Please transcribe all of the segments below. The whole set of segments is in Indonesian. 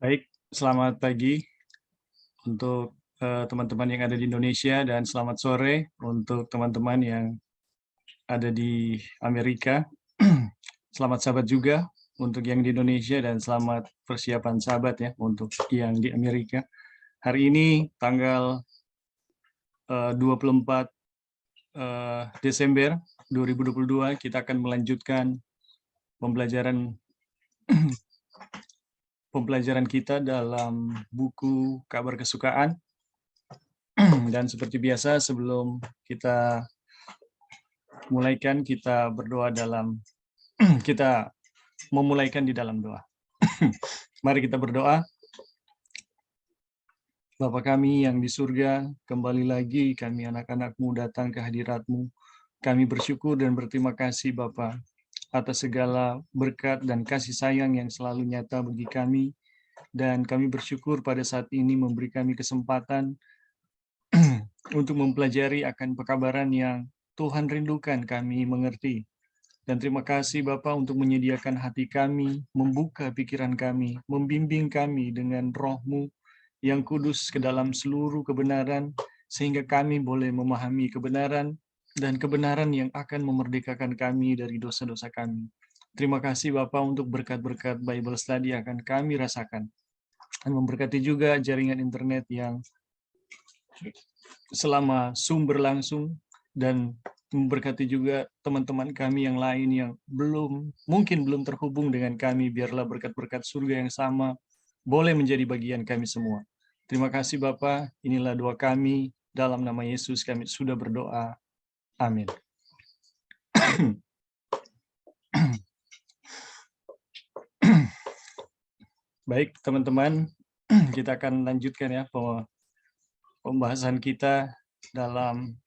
Baik, selamat pagi untuk teman-teman yang ada di Indonesia dan selamat sore untuk teman-teman yang ada di Amerika. Selamat Sabat juga untuk yang di Indonesia dan selamat persiapan Sabat ya untuk yang di Amerika. Hari ini tanggal 24 Desember 2022 kita akan melanjutkan pembelajaran pembelajaran kita dalam buku Kabar Kesukaan. Dan seperti biasa sebelum kita mulaikan, kita berdoa dalam kita memulaikan di dalam doa. Mari kita berdoa. Bapa kami yang di surga, kembali lagi kami anak-anak-Mu datang ke hadirat-Mu. Kami bersyukur dan berterima kasih Bapa atas segala berkat dan kasih sayang yang selalu nyata bagi kami. Dan kami bersyukur pada saat ini memberi kami kesempatan untuk mempelajari akan pekabaran yang Tuhan rindukan kami mengerti. Dan terima kasih Bapa untuk menyediakan hati kami, membuka pikiran kami, membimbing kami dengan Roh-Mu yang kudus ke dalam seluruh kebenaran, sehingga kami boleh memahami kebenaran dan kebenaran yang akan memerdekakan kami dari dosa-dosa kami. Terima kasih Bapa untuk berkat-berkat Bible Study akan kami rasakan. Dan memberkati juga jaringan internet yang selama Zoom berlangsung, dan memberkati juga teman-teman kami yang lain yang mungkin belum terhubung dengan kami. Biarlah berkat-berkat surga yang sama boleh menjadi bagian kami semua. Terima kasih Bapa, inilah doa kami, dalam nama Yesus kami sudah berdoa. Amin. Baik teman-teman, kita akan lanjutkan ya pembahasan kita dalam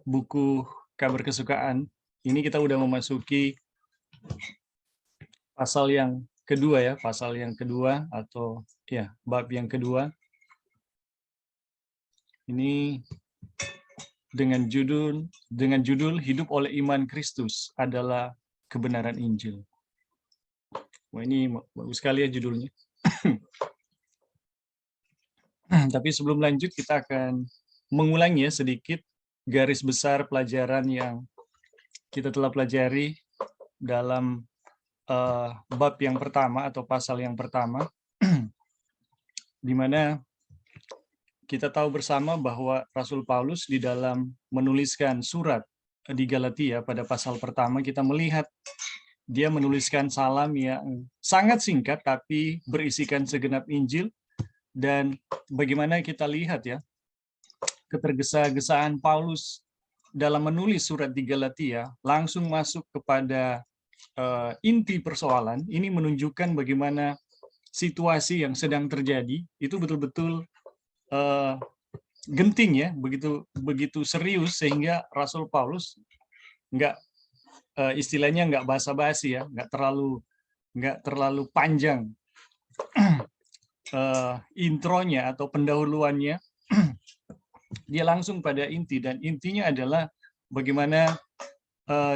buku Kabar Kesukaan. Ini kita udah memasuki pasal yang kedua ya, pasal yang kedua atau ya bab yang kedua. Ini dengan judul Hidup oleh Iman Kristus adalah Kebenaran Injil. Wah, ini bagus sekali ya judulnya. Tapi sebelum lanjut kita akan mengulangi ya sedikit garis besar pelajaran yang kita telah pelajari dalam bab yang pertama atau pasal yang pertama, di mana kita tahu bersama bahwa Rasul Paulus di dalam menuliskan surat di Galatia pada pasal pertama, kita melihat dia menuliskan salam yang sangat singkat tapi berisikan segenap Injil. Dan bagaimana kita lihat ya, ketergesa-gesaan Paulus dalam menulis surat di Galatia langsung masuk kepada inti persoalan. Ini menunjukkan bagaimana situasi yang sedang terjadi itu betul-betul genting ya, begitu serius, sehingga Rasul Paulus istilahnya nggak basa-basi ya, nggak terlalu panjang intronya atau pendahuluannya. Dia langsung pada inti, dan intinya adalah bagaimana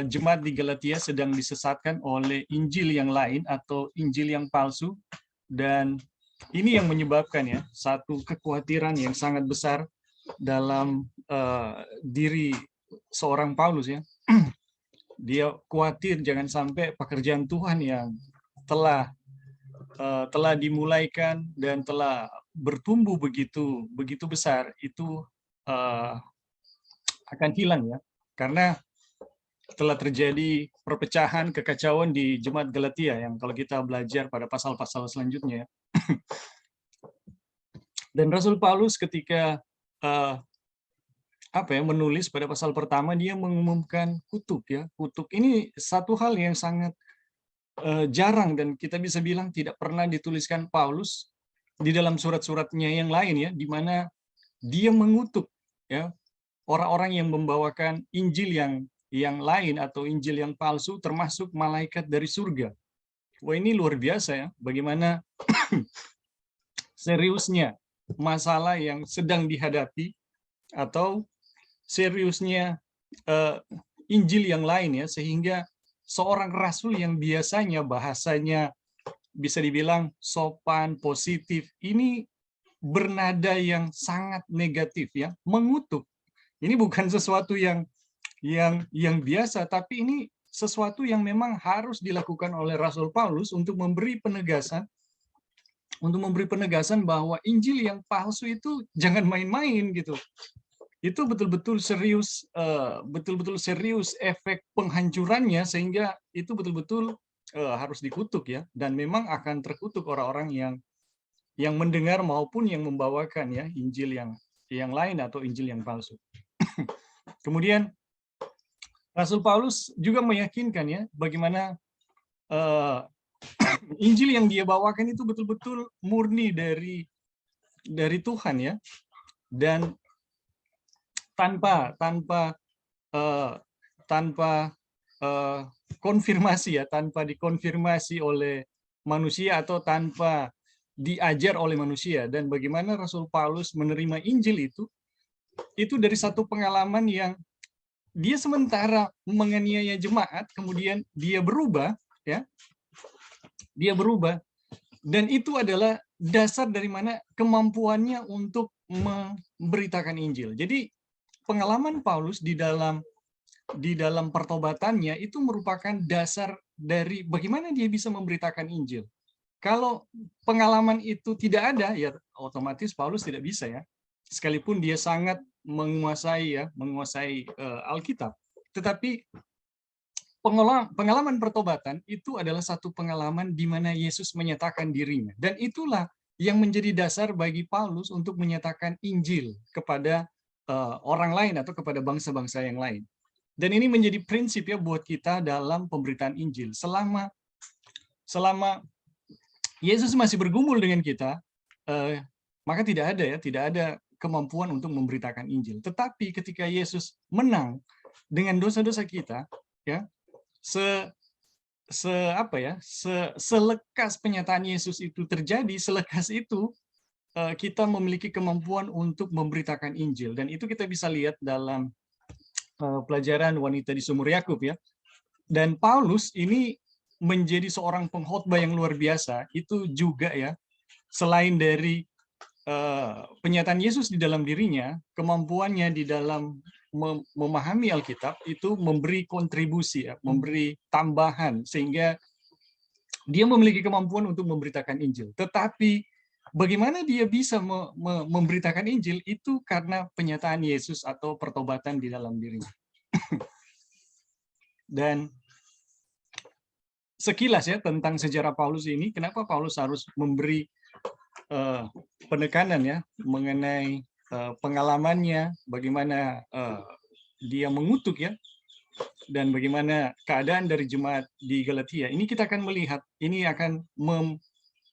jemaat di Galatia sedang disesatkan oleh Injil yang lain atau Injil yang palsu. Dan ini yang menyebabkan ya satu kekhawatiran yang sangat besar dalam diri seorang Paulus ya. Dia khawatir jangan sampai pekerjaan Tuhan yang telah dimulaikan dan telah bertumbuh begitu besar itu akan hilang ya, karena telah terjadi perpecahan, kekacauan di jemaat Galatia yang kalau kita belajar pada pasal-pasal selanjutnya. Dan Rasul Paulus ketika menulis pada pasal pertama, dia mengumumkan kutuk ya. Kutuk ini satu hal yang sangat jarang dan kita bisa bilang tidak pernah dituliskan Paulus di dalam surat-suratnya yang lain ya, di mana dia mengutuk ya orang-orang yang membawakan Injil yang lain atau Injil yang palsu, termasuk malaikat dari surga. Wah, ini luar biasa ya, bagaimana seriusnya masalah yang sedang dihadapi atau seriusnya Injil yang lain ya, sehingga seorang rasul yang biasanya bahasanya bisa dibilang sopan, positif. Ini bernada yang sangat negatif ya, mengutuk. Ini bukan sesuatu yang biasa, tapi ini sesuatu yang memang harus dilakukan oleh Rasul Paulus untuk memberi penegasan bahwa Injil yang palsu itu jangan main-main gitu. Itu betul-betul serius efek penghancurannya, sehingga itu betul-betul harus dikutuk ya, dan memang akan terkutuk orang-orang yang mendengar maupun yang membawakan ya Injil yang lain atau Injil yang palsu. Kemudian Rasul Paulus juga meyakinkan ya bagaimana Injil yang dia bawakan itu betul-betul murni dari Tuhan ya, dan tanpa tanpa tanpa konfirmasi ya, tanpa dikonfirmasi oleh manusia atau tanpa diajar oleh manusia. Dan bagaimana Rasul Paulus menerima Injil itu dari satu pengalaman yang dia sementara menganiaya jemaat, kemudian dia berubah ya, dia berubah, dan itu adalah dasar dari mana kemampuannya untuk memberitakan Injil. Jadi pengalaman Paulus di dalam pertobatannya itu merupakan dasar dari bagaimana dia bisa memberitakan Injil. Kalau pengalaman itu tidak ada, ya otomatis Paulus tidak bisa ya. Sekalipun dia sangat menguasai Alkitab, tetapi pengalaman pertobatan itu adalah satu pengalaman di mana Yesus menyatakan dirinya, dan itulah yang menjadi dasar bagi Paulus untuk menyatakan Injil kepada orang lain atau kepada bangsa-bangsa yang lain. Dan ini menjadi prinsip ya buat kita dalam pemberitaan Injil. Selama Yesus masih bergumul dengan kita, maka tidak ada kemampuan untuk memberitakan Injil. Tetapi ketika Yesus menang dengan dosa-dosa kita, ya, selekas penyataan Yesus itu terjadi, selekas itu kita memiliki kemampuan untuk memberitakan Injil. Dan itu kita bisa lihat dalam pelajaran wanita di sumur Yakub ya. Dan Paulus ini menjadi seorang pengkhotbah yang luar biasa itu juga ya. Selain dari penyataan Yesus di dalam dirinya, kemampuannya di dalam memahami Alkitab itu memberi kontribusi ya, memberi tambahan, sehingga dia memiliki kemampuan untuk memberitakan Injil. Tetapi bagaimana dia bisa memberitakan Injil itu karena penyataan Yesus atau pertobatan di dalam dirinya. Dan sekilas ya tentang sejarah Paulus ini, kenapa Paulus harus memberi penekanan ya mengenai pengalamannya, bagaimana dia mengutuk ya, dan bagaimana keadaan dari jemaat di Galatia. Ini kita akan melihat, ini akan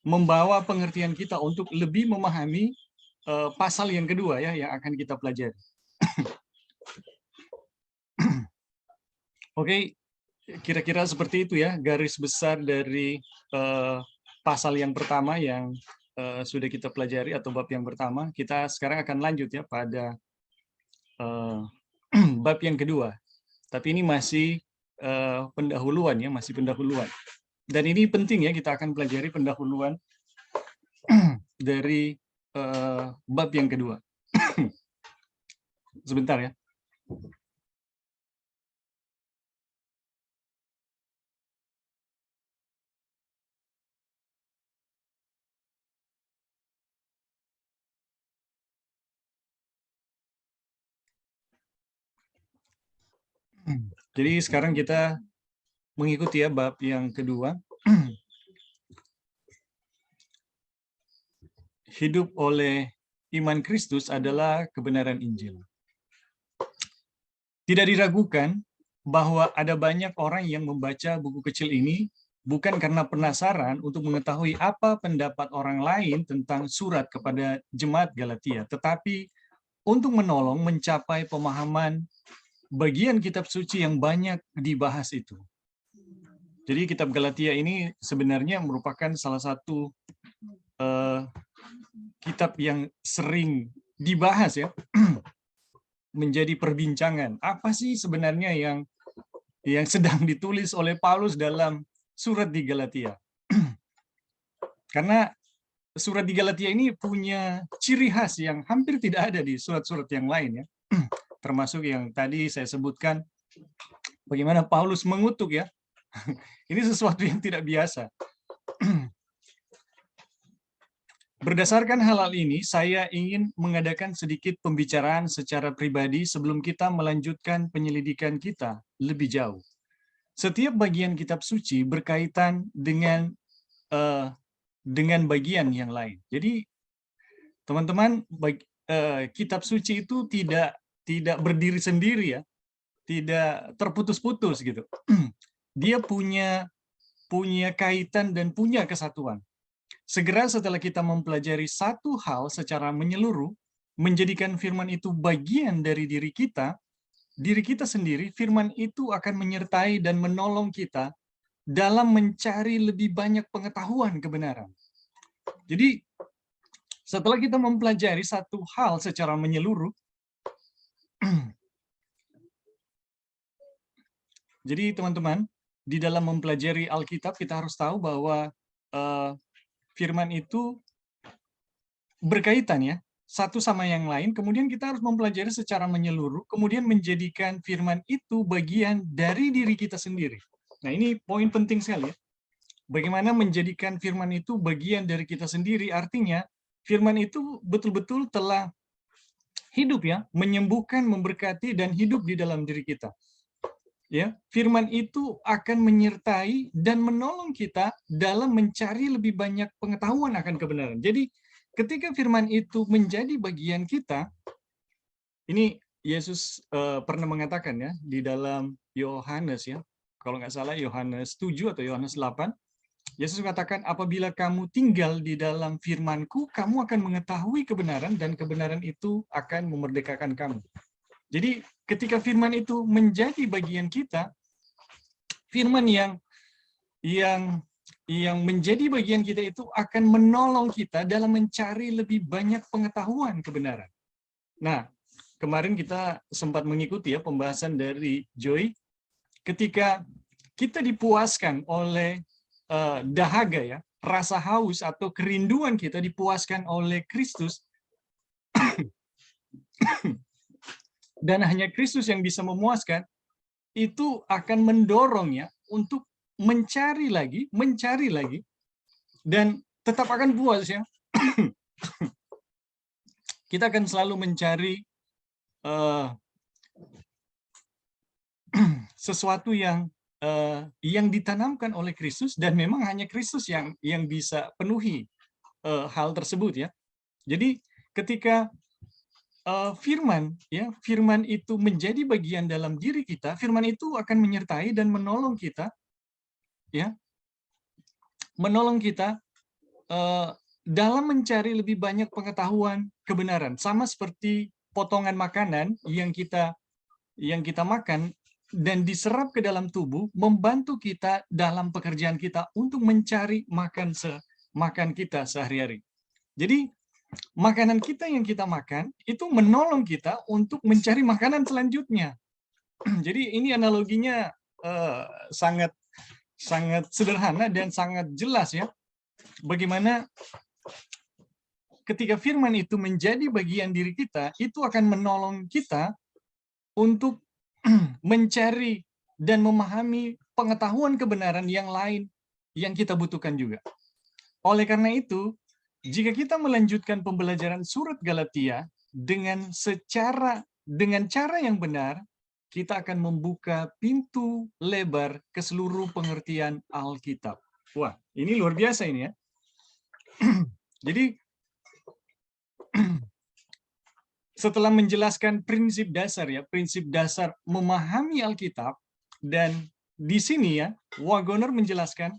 membawa pengertian kita untuk lebih memahami pasal yang kedua ya yang akan kita pelajari. Oke, kira-kira seperti itu ya garis besar dari pasal yang pertama yang sudah kita pelajari atau bab yang pertama. Kita sekarang akan lanjut ya pada bab yang kedua. Tapi ini masih pendahuluan ya, masih pendahuluan. Dan ini penting ya, kita akan pelajari pendahuluan dari bab yang kedua. Sebentar ya. Jadi sekarang kita mengikuti ya bab yang kedua. Hidup oleh iman Kristus adalah kebenaran Injil. Tidak diragukan bahwa ada banyak orang yang membaca buku kecil ini bukan karena penasaran untuk mengetahui apa pendapat orang lain tentang surat kepada jemaat Galatia, tetapi untuk menolong mencapai pemahaman bagian kitab suci yang banyak dibahas itu. Jadi kitab Galatia ini sebenarnya merupakan salah satu kitab yang sering dibahas ya, menjadi perbincangan. Apa sih sebenarnya yang sedang ditulis oleh Paulus dalam surat di Galatia? Karena surat di Galatia ini punya ciri khas yang hampir tidak ada di surat-surat yang lain ya. Termasuk yang tadi saya sebutkan bagaimana Paulus mengutuk ya. Ini sesuatu yang tidak biasa. Berdasarkan hal ini, saya ingin mengadakan sedikit pembicaraan secara pribadi sebelum kita melanjutkan penyelidikan kita lebih jauh. Setiap bagian kitab suci berkaitan dengan bagian yang lain. Jadi, teman-teman, kitab suci itu tidak berdiri sendiri ya, tidak terputus-putus gitu. Dia punya kaitan dan punya kesatuan. Segera setelah kita mempelajari satu hal secara menyeluruh, menjadikan firman itu bagian dari diri kita sendiri, firman itu akan menyertai dan menolong kita dalam mencari lebih banyak pengetahuan kebenaran. Jadi, setelah kita mempelajari satu hal secara menyeluruh, jadi teman-teman, di dalam mempelajari Alkitab kita harus tahu bahwa firman itu berkaitan ya, satu sama yang lain, kemudian kita harus mempelajari secara menyeluruh, kemudian menjadikan firman itu bagian dari diri kita sendiri. Nah, ini poin penting sekali ya. Bagaimana menjadikan firman itu bagian dari kita sendiri, artinya firman itu betul-betul telah hidup ya, menyembuhkan, memberkati, dan hidup di dalam diri kita. Ya, firman itu akan menyertai dan menolong kita dalam mencari lebih banyak pengetahuan akan kebenaran. Jadi, ketika firman itu menjadi bagian kita, ini Yesus pernah mengatakan ya di dalam Yohanes ya, kalau nggak salah Yohanes 7 atau Yohanes 8, Yesus mengatakan, apabila kamu tinggal di dalam firman-Ku, kamu akan mengetahui kebenaran dan kebenaran itu akan memerdekakan kamu. Jadi ketika firman itu menjadi bagian kita, firman yang menjadi bagian kita itu akan menolong kita dalam mencari lebih banyak pengetahuan kebenaran. Nah, kemarin kita sempat mengikuti ya pembahasan dari Joy, ketika kita dipuaskan oleh dahaga ya, rasa haus atau kerinduan kita dipuaskan oleh Kristus, dan hanya Kristus yang bisa memuaskan, itu akan mendorongnya untuk mencari lagi, dan tetap akan puas ya. Kita akan selalu mencari sesuatu yang ditanamkan oleh Kristus, dan memang hanya Kristus yang bisa penuhi hal tersebut ya. Jadi ketika firman itu menjadi bagian dalam diri kita, firman itu akan menyertai dan menolong kita ya, dalam mencari lebih banyak pengetahuan kebenaran, sama seperti potongan makanan yang kita makan dan diserap ke dalam tubuh, membantu kita dalam pekerjaan kita untuk mencari makan kita sehari-hari. Jadi makanan kita yang kita makan itu menolong kita untuk mencari makanan selanjutnya. Jadi ini analoginya sangat sederhana dan sangat jelas ya. Bagaimana ketika firman itu menjadi bagian diri kita, itu akan menolong kita untuk mencari dan memahami pengetahuan kebenaran yang lain yang kita butuhkan juga. Oleh karena itu, jika kita melanjutkan pembelajaran surat Galatia dengan cara yang benar, kita akan membuka pintu lebar ke seluruh pengertian Alkitab. Wah, ini luar biasa ini ya. Jadi, setelah menjelaskan prinsip dasar memahami Alkitab, dan di sini ya, Wagoner menjelaskan,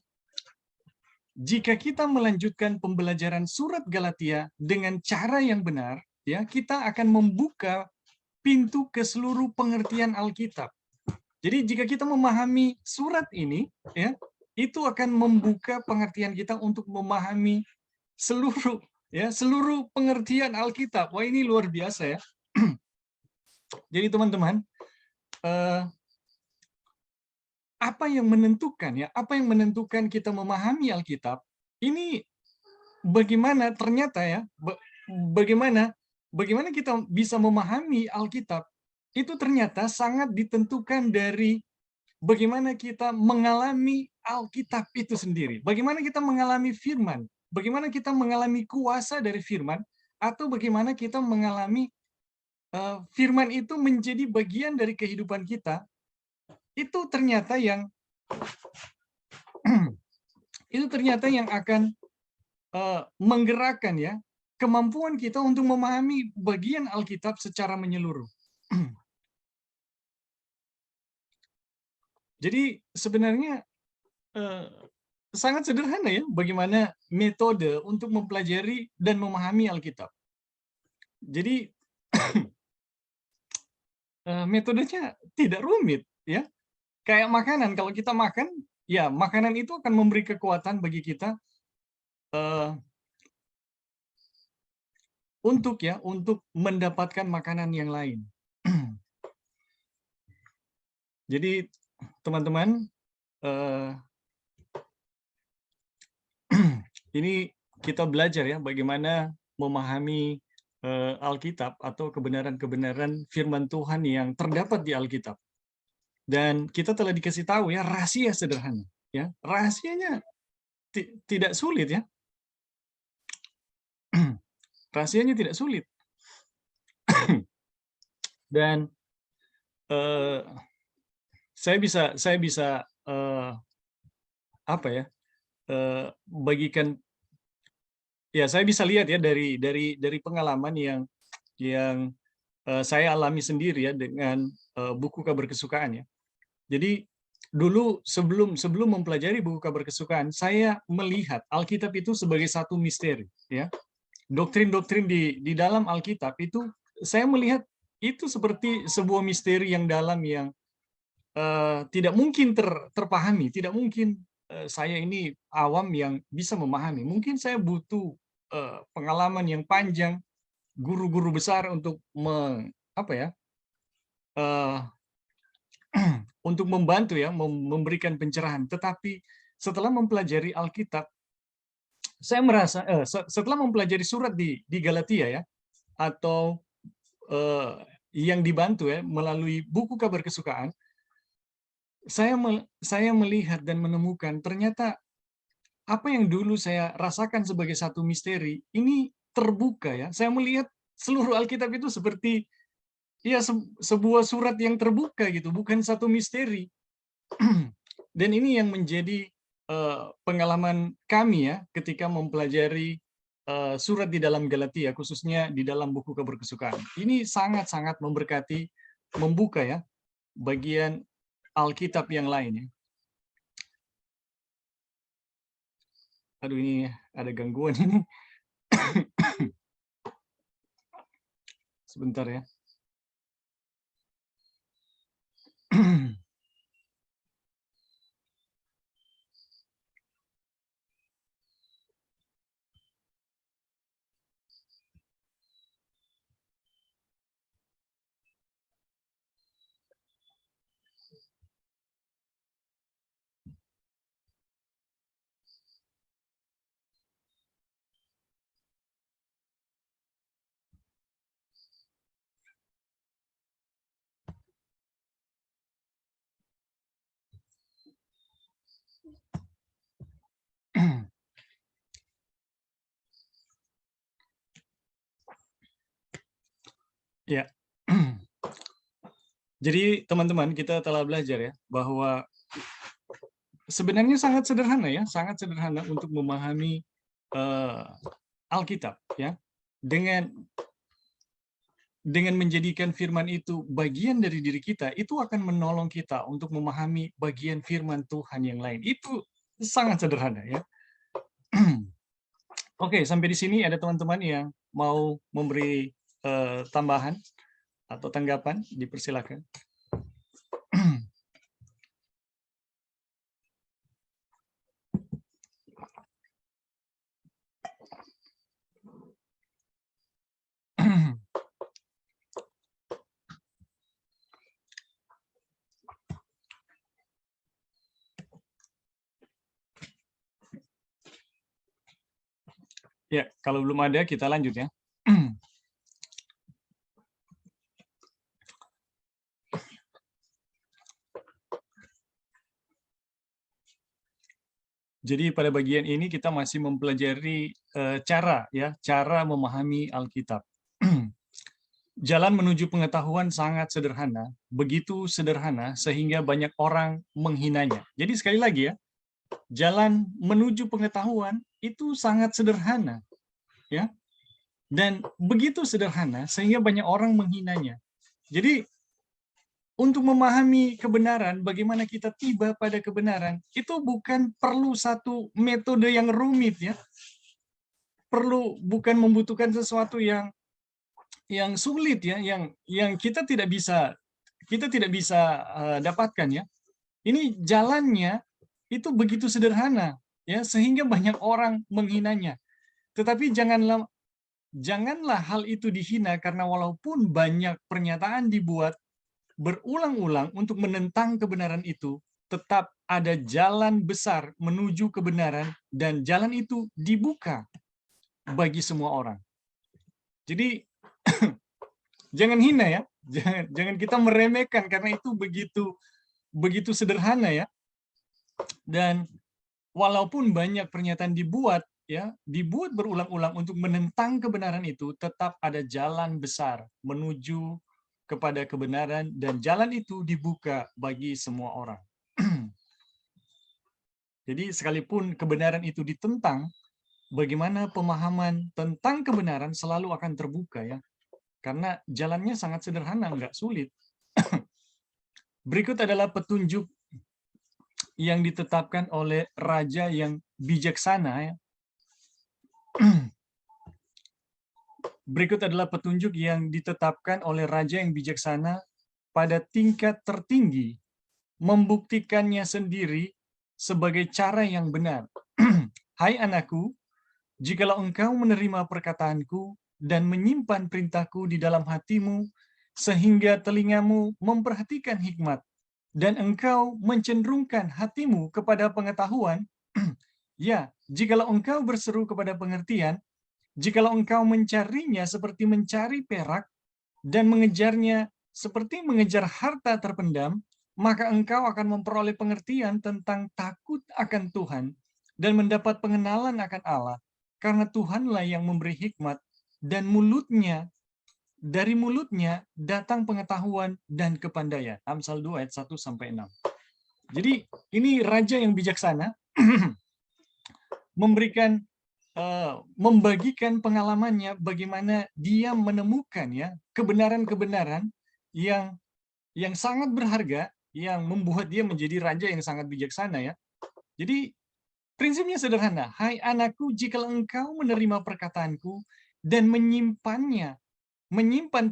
jika kita melanjutkan pembelajaran surat Galatia dengan cara yang benar, ya, kita akan membuka pintu ke seluruh pengertian Alkitab. Jadi jika kita memahami surat ini, ya, itu akan membuka pengertian kita untuk memahami seluruh pengertian Alkitab. Wah, ini luar biasa ya. Jadi teman-teman, apa yang menentukan kita memahami Alkitab? Ini bagaimana ternyata ya, bagaimana kita bisa memahami Alkitab, itu ternyata sangat ditentukan dari bagaimana kita mengalami Alkitab itu sendiri. Bagaimana kita mengalami firman, bagaimana kita mengalami kuasa dari firman, atau bagaimana kita mengalami firman itu menjadi bagian dari kehidupan kita, itu ternyata yang itu ternyata yang akan menggerakkan ya kemampuan kita untuk memahami bagian Alkitab secara menyeluruh. Jadi sebenarnya sangat sederhana ya bagaimana metode untuk mempelajari dan memahami Alkitab. Jadi metodenya tidak rumit ya. Kayak makanan, kalau kita makan, ya makanan itu akan memberi kekuatan bagi kita untuk mendapatkan makanan yang lain. Jadi teman-teman, ini kita belajar ya bagaimana memahami Alkitab atau kebenaran-kebenaran firman Tuhan yang terdapat di Alkitab. Dan kita telah dikasih tahu ya rahasia sederhana ya. Rahasianya tidak sulit ya. Rahasianya tidak sulit. Dan saya bisa apa ya? Bagikan ya, saya bisa lihat ya dari pengalaman yang saya alami sendiri ya dengan buku kabar kesukaan ya. Jadi dulu sebelum mempelajari buku kabar kesukaan, saya melihat Alkitab itu sebagai satu misteri ya. Doktrin-doktrin di dalam Alkitab itu saya melihat itu seperti sebuah misteri yang dalam yang tidak mungkin terpahami, tidak mungkin saya ini awam yang bisa memahami. Mungkin saya butuh pengalaman yang panjang, guru-guru besar untuk apa ya, untuk membantu ya, memberikan pencerahan. Tetapi setelah mempelajari Alkitab, saya merasa setelah mempelajari surat di Galatia ya, atau yang dibantu ya melalui buku kabar kesukaan, saya melihat dan menemukan ternyata apa yang dulu saya rasakan sebagai satu misteri ini terbuka ya. Saya melihat seluruh Alkitab itu seperti ya sebuah surat yang terbuka gitu, bukan satu misteri. Dan ini yang menjadi pengalaman kami ya ketika mempelajari surat di dalam Galatia, khususnya di dalam buku kabar kesukaan. Ini sangat-sangat memberkati, membuka ya bagian Alkitab yang lain ya. Aduh, ini ada gangguan ini. Sebentar ya. Ya. Jadi teman-teman, kita telah belajar ya bahwa sebenarnya sangat sederhana ya, sangat sederhana untuk memahami Alkitab ya. Dengan menjadikan firman itu bagian dari diri kita, itu akan menolong kita untuk memahami bagian firman Tuhan yang lain. Itu sangat sederhana ya. Oke, sampai di sini ada teman-teman yang mau memberi tambahan atau tanggapan, dipersilakan. Ya, kalau belum ada kita lanjut ya. Jadi pada bagian ini kita masih mempelajari cara memahami Alkitab. Jalan menuju pengetahuan sangat sederhana, begitu sederhana sehingga banyak orang menghinanya. Jadi sekali lagi ya, jalan menuju pengetahuan itu sangat sederhana, ya, dan begitu sederhana sehingga banyak orang menghinanya. Jadi untuk memahami kebenaran, bagaimana kita tiba pada kebenaran, itu bukan perlu satu metode yang rumit ya, bukan membutuhkan sesuatu yang sulit ya, yang kita tidak bisa dapatkan ya. Ini jalannya itu begitu sederhana ya, sehingga banyak orang menghinanya. Tetapi janganlah hal itu dihina, karena walaupun banyak pernyataan dibuat berulang-ulang untuk menentang kebenaran itu, tetap ada jalan besar menuju kebenaran dan jalan itu dibuka bagi semua orang. Jadi jangan hina ya, jangan kita meremehkan karena itu begitu sederhana ya. Dan walaupun banyak pernyataan dibuat berulang-ulang untuk menentang kebenaran itu, tetap ada jalan besar menuju kepada kebenaran dan jalan itu dibuka bagi semua orang. Jadi sekalipun kebenaran itu ditentang, bagaimana pemahaman tentang kebenaran selalu akan terbuka ya. Karena jalannya sangat sederhana, nggak sulit. Berikut adalah petunjuk yang ditetapkan oleh raja yang bijaksana ya. Berikut adalah petunjuk yang ditetapkan oleh raja yang bijaksana pada tingkat tertinggi, membuktikannya sendiri sebagai cara yang benar. Hai anakku, jikalau engkau menerima perkataanku dan menyimpan perintahku di dalam hatimu, sehingga telingamu memperhatikan hikmat, dan engkau mencenderungkan hatimu kepada pengetahuan, ya, jikalau engkau berseru kepada pengertian, jikalau engkau mencarinya seperti mencari perak, dan mengejarnya seperti mengejar harta terpendam, maka engkau akan memperoleh pengertian tentang takut akan Tuhan dan mendapat pengenalan akan Allah, karena Tuhanlah yang memberi hikmat, dan dari mulutnya datang pengetahuan dan kepandaian. Amsal 2 ayat 1-6. Jadi ini raja yang bijaksana membagikan pengalamannya bagaimana dia menemukan ya kebenaran-kebenaran yang sangat berharga, yang membuat dia menjadi raja yang sangat bijaksana ya. Jadi prinsipnya sederhana. Hai anakku, jika engkau menerima perkataanku dan menyimpan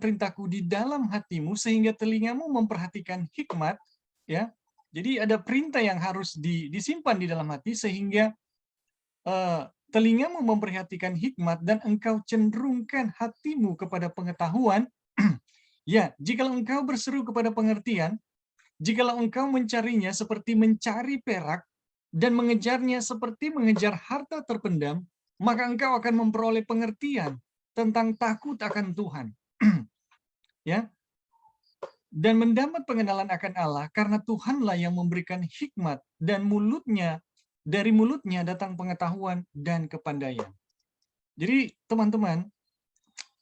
perintahku di dalam hatimu, sehingga telingamu memperhatikan hikmat, ya. Jadi ada perintah yang harus disimpan di dalam hati, sehingga telingamu memperhatikan hikmat dan engkau cenderungkan hatimu kepada pengetahuan. Ya, jikalau engkau berseru kepada pengertian, jikalau engkau mencarinya seperti mencari perak dan mengejarnya seperti mengejar harta terpendam, maka engkau akan memperoleh pengertian tentang takut akan Tuhan. Ya. Dan mendapat pengenalan akan Allah, karena Tuhanlah yang memberikan hikmat, dan dari mulutnya datang pengetahuan dan kepandaian. Jadi teman-teman,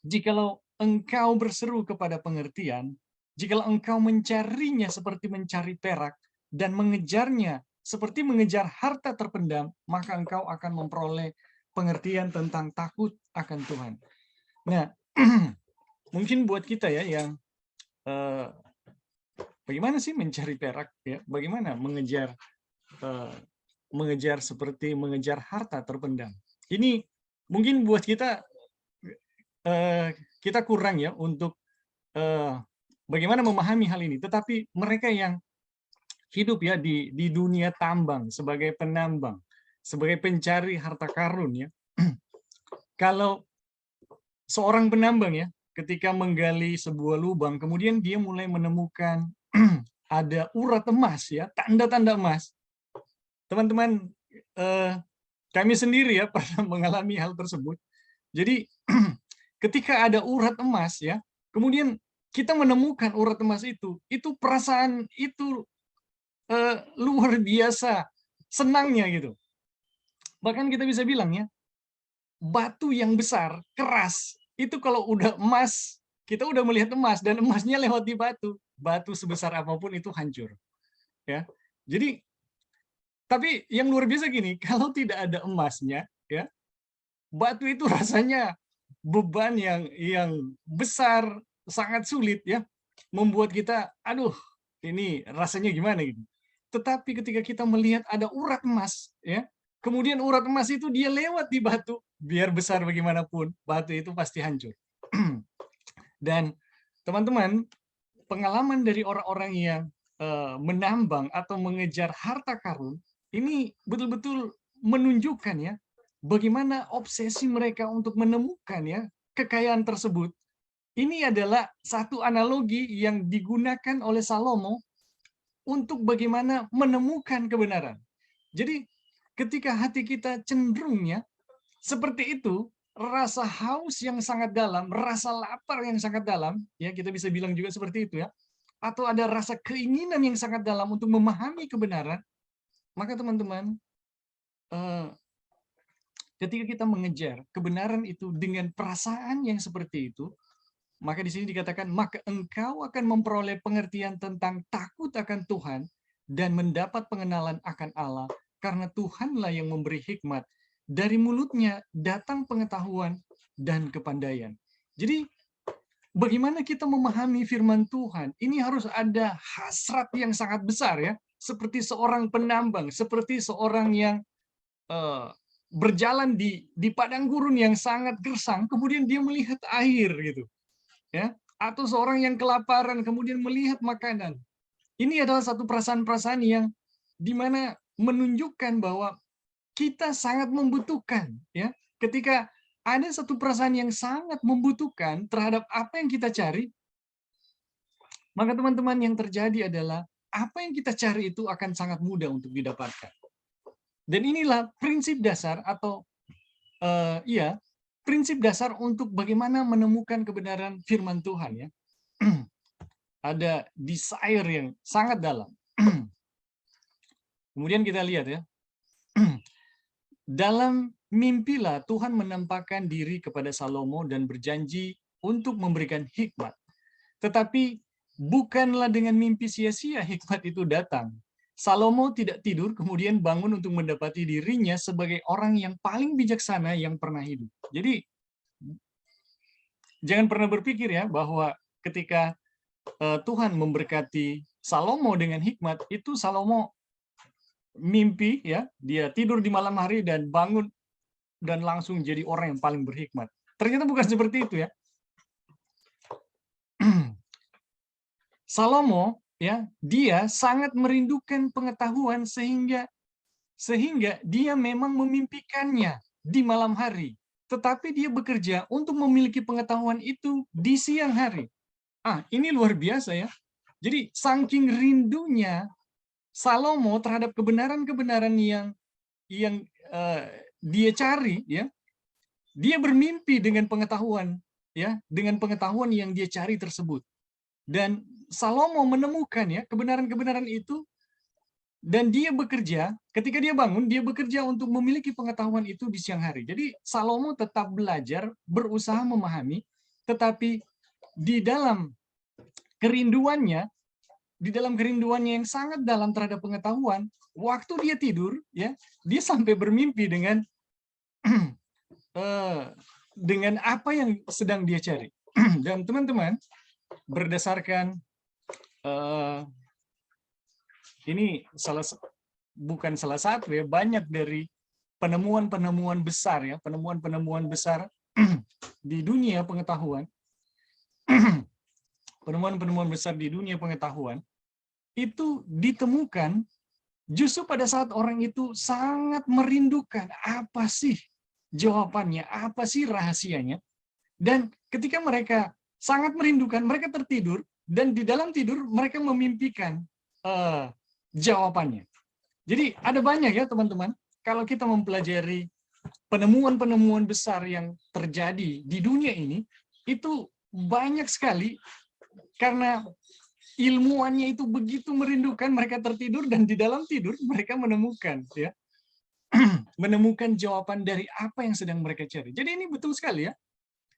jikalau engkau berseru kepada pengertian, jikalau engkau mencarinya seperti mencari perak, dan mengejarnya seperti mengejar harta terpendam, maka engkau akan memperoleh pengertian tentang takut akan Tuhan. Nah, mungkin buat kita ya yang bagaimana sih mencari perak ya? Bagaimana mengejar seperti mengejar harta terpendam? Ini mungkin buat kita kurang ya untuk bagaimana memahami hal ini. Tetapi mereka yang hidup ya di dunia tambang sebagai penambang, sebagai pencari harta karun ya. Kalau seorang penambang ya, ketika menggali sebuah lubang, kemudian dia mulai menemukan ada urat emas ya, tanda-tanda emas. Teman-teman, Kami sendiri ya pernah mengalami hal tersebut. Jadi ketika ada urat emas ya, kemudian kita menemukan urat emas itu perasaan itu luar biasa senangnya gitu. Bahkan kita bisa bilang ya, batu yang besar, keras, itu kalau udah emas, kita udah melihat emas dan emasnya lewat di batu. Batu sebesar apapun itu hancur, ya. Jadi, tapi yang luar biasa gini, kalau tidak ada emasnya, ya, batu itu rasanya beban yang besar, sangat sulit ya, membuat kita, aduh, ini rasanya gimana gitu. Tetapi ketika kita melihat ada urat emas, ya, kemudian urat emas itu dia lewat di batu, biar besar bagaimanapun, batu itu pasti hancur. Dan teman-teman, pengalaman dari orang-orang yang menambang atau mengejar harta karun, ini betul-betul menunjukkan ya, bagaimana obsesi mereka untuk menemukan ya kekayaan tersebut. Ini adalah satu analogi yang digunakan oleh Salomo untuk bagaimana menemukan kebenaran. Jadi ketika hati kita cenderungnya seperti itu, rasa haus yang sangat dalam, rasa lapar yang sangat dalam, ya kita bisa bilang juga seperti itu ya, atau ada rasa keinginan yang sangat dalam untuk memahami kebenaran, maka teman-teman, eh, ketika kita mengejar kebenaran itu dengan perasaan yang seperti itu, maka di sini dikatakan, maka engkau akan memperoleh pengertian tentang takut akan Tuhan dan mendapat pengenalan akan Allah, karena Tuhanlah yang memberi hikmat. Dari mulutnya datang pengetahuan dan kepandaian. Jadi, bagaimana kita memahami firman Tuhan? Ini harus ada hasrat yang sangat besar ya, seperti seorang penambang, seperti seorang yang eh, berjalan di padang gurun yang sangat gersang, kemudian dia melihat air gitu ya, atau seorang yang kelaparan kemudian melihat makanan. Ini adalah satu perasaan-perasaan yang dimana menunjukkan bahwa kita sangat membutuhkan ya, ketika ada satu perasaan yang sangat membutuhkan terhadap apa yang kita cari, maka teman-teman yang terjadi adalah apa yang kita cari itu akan sangat mudah untuk didapatkan. Dan inilah prinsip dasar atau iya, prinsip dasar untuk bagaimana menemukan kebenaran firman Tuhan ya. Ada desire yang sangat dalam. Kemudian kita lihat ya. Dalam mimpilah Tuhan menampakkan diri kepada Salomo dan berjanji untuk memberikan hikmat. Tetapi bukanlah dengan mimpi sia-sia hikmat itu datang. Salomo tidak tidur kemudian bangun untuk mendapati dirinya sebagai orang yang paling bijaksana yang pernah hidup. Jadi jangan pernah berpikir ya bahwa ketika Tuhan memberkati Salomo dengan hikmat, itu Salomo mimpi ya, dia tidur di malam hari dan bangun dan langsung jadi orang yang paling berhikmat. Ternyata bukan seperti itu ya. Salomo ya, dia sangat merindukan pengetahuan sehingga dia memang memimpikannya di malam hari, tetapi dia bekerja untuk memiliki pengetahuan itu di siang hari. Ini luar biasa ya. Jadi saking rindunya Salomo terhadap kebenaran-kebenaran yang dia cari ya, dia bermimpi dengan pengetahuan ya, dengan pengetahuan yang dia cari tersebut. Dan Salomo menemukan ya kebenaran-kebenaran itu, dan dia bekerja, ketika dia bangun, dia bekerja untuk memiliki pengetahuan itu di siang hari. Jadi Salomo tetap belajar, berusaha memahami, tetapi di dalam kerinduannya, yang sangat dalam terhadap pengetahuan, waktu dia tidur, ya, dia sampai bermimpi dengan dengan apa yang sedang dia cari. Dan teman-teman, berdasarkan ini bukan salah satu ya, banyak dari penemuan-penemuan besar ya, penemuan-penemuan besar di dunia pengetahuan, penemuan-penemuan besar di dunia pengetahuan itu ditemukan justru pada saat orang itu sangat merindukan apa sih jawabannya, apa sih rahasianya. Dan ketika mereka sangat merindukan, mereka tertidur, dan di dalam tidur mereka memimpikan jawabannya. Jadi ada banyak ya teman-teman, kalau kita mempelajari penemuan-penemuan besar yang terjadi di dunia ini, itu banyak sekali karena ilmuannya itu begitu merindukan, mereka tertidur dan di dalam tidur mereka menemukan ya menemukan jawaban dari apa yang sedang mereka cari. Jadi ini betul sekali ya.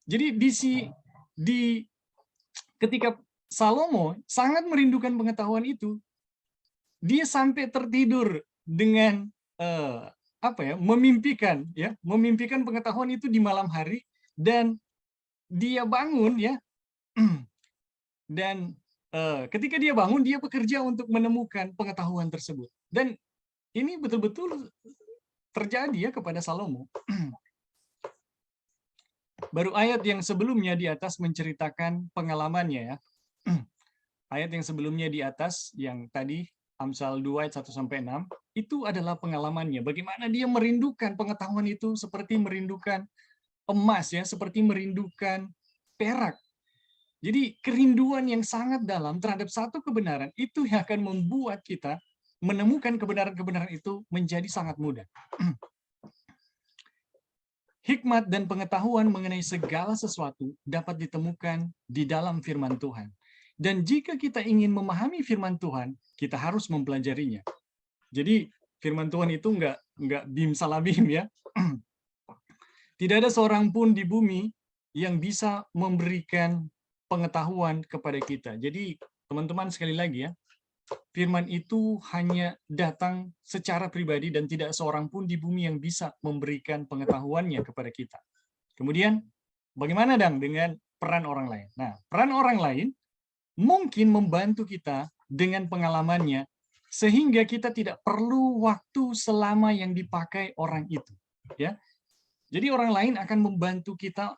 Jadi di ketika Salomo sangat merindukan pengetahuan itu, dia sampai tertidur dengan memimpikan pengetahuan itu di malam hari, dan dia bangun ya dan ketika dia bangun dia bekerja untuk menemukan pengetahuan tersebut, dan ini betul-betul terjadi ya kepada Salomo. Baru ayat yang sebelumnya di atas menceritakan pengalamannya ya. Ayat yang sebelumnya di atas yang tadi Amsal 2 ayat 1-6 itu adalah pengalamannya. Bagaimana dia merindukan pengetahuan itu seperti merindukan emas ya, seperti merindukan perak. Jadi kerinduan yang sangat dalam terhadap satu kebenaran itu yang akan membuat kita menemukan kebenaran-kebenaran itu menjadi sangat mudah. Hikmat dan pengetahuan mengenai segala sesuatu dapat ditemukan di dalam firman Tuhan. Dan jika kita ingin memahami firman Tuhan, kita harus mempelajarinya. Jadi firman Tuhan itu nggak bim salah bim ya. Tidak ada seorang pun di bumi yang bisa memberikan pengetahuan kepada kita. Jadi teman-teman sekali lagi ya, firman itu hanya datang secara pribadi dan tidak seorang pun di bumi yang bisa memberikan pengetahuannya kepada kita. Kemudian bagaimana dengan peran orang lain? Nah, peran orang lain mungkin membantu kita dengan pengalamannya sehingga kita tidak perlu waktu selama yang dipakai orang itu, ya. Jadi orang lain akan membantu kita.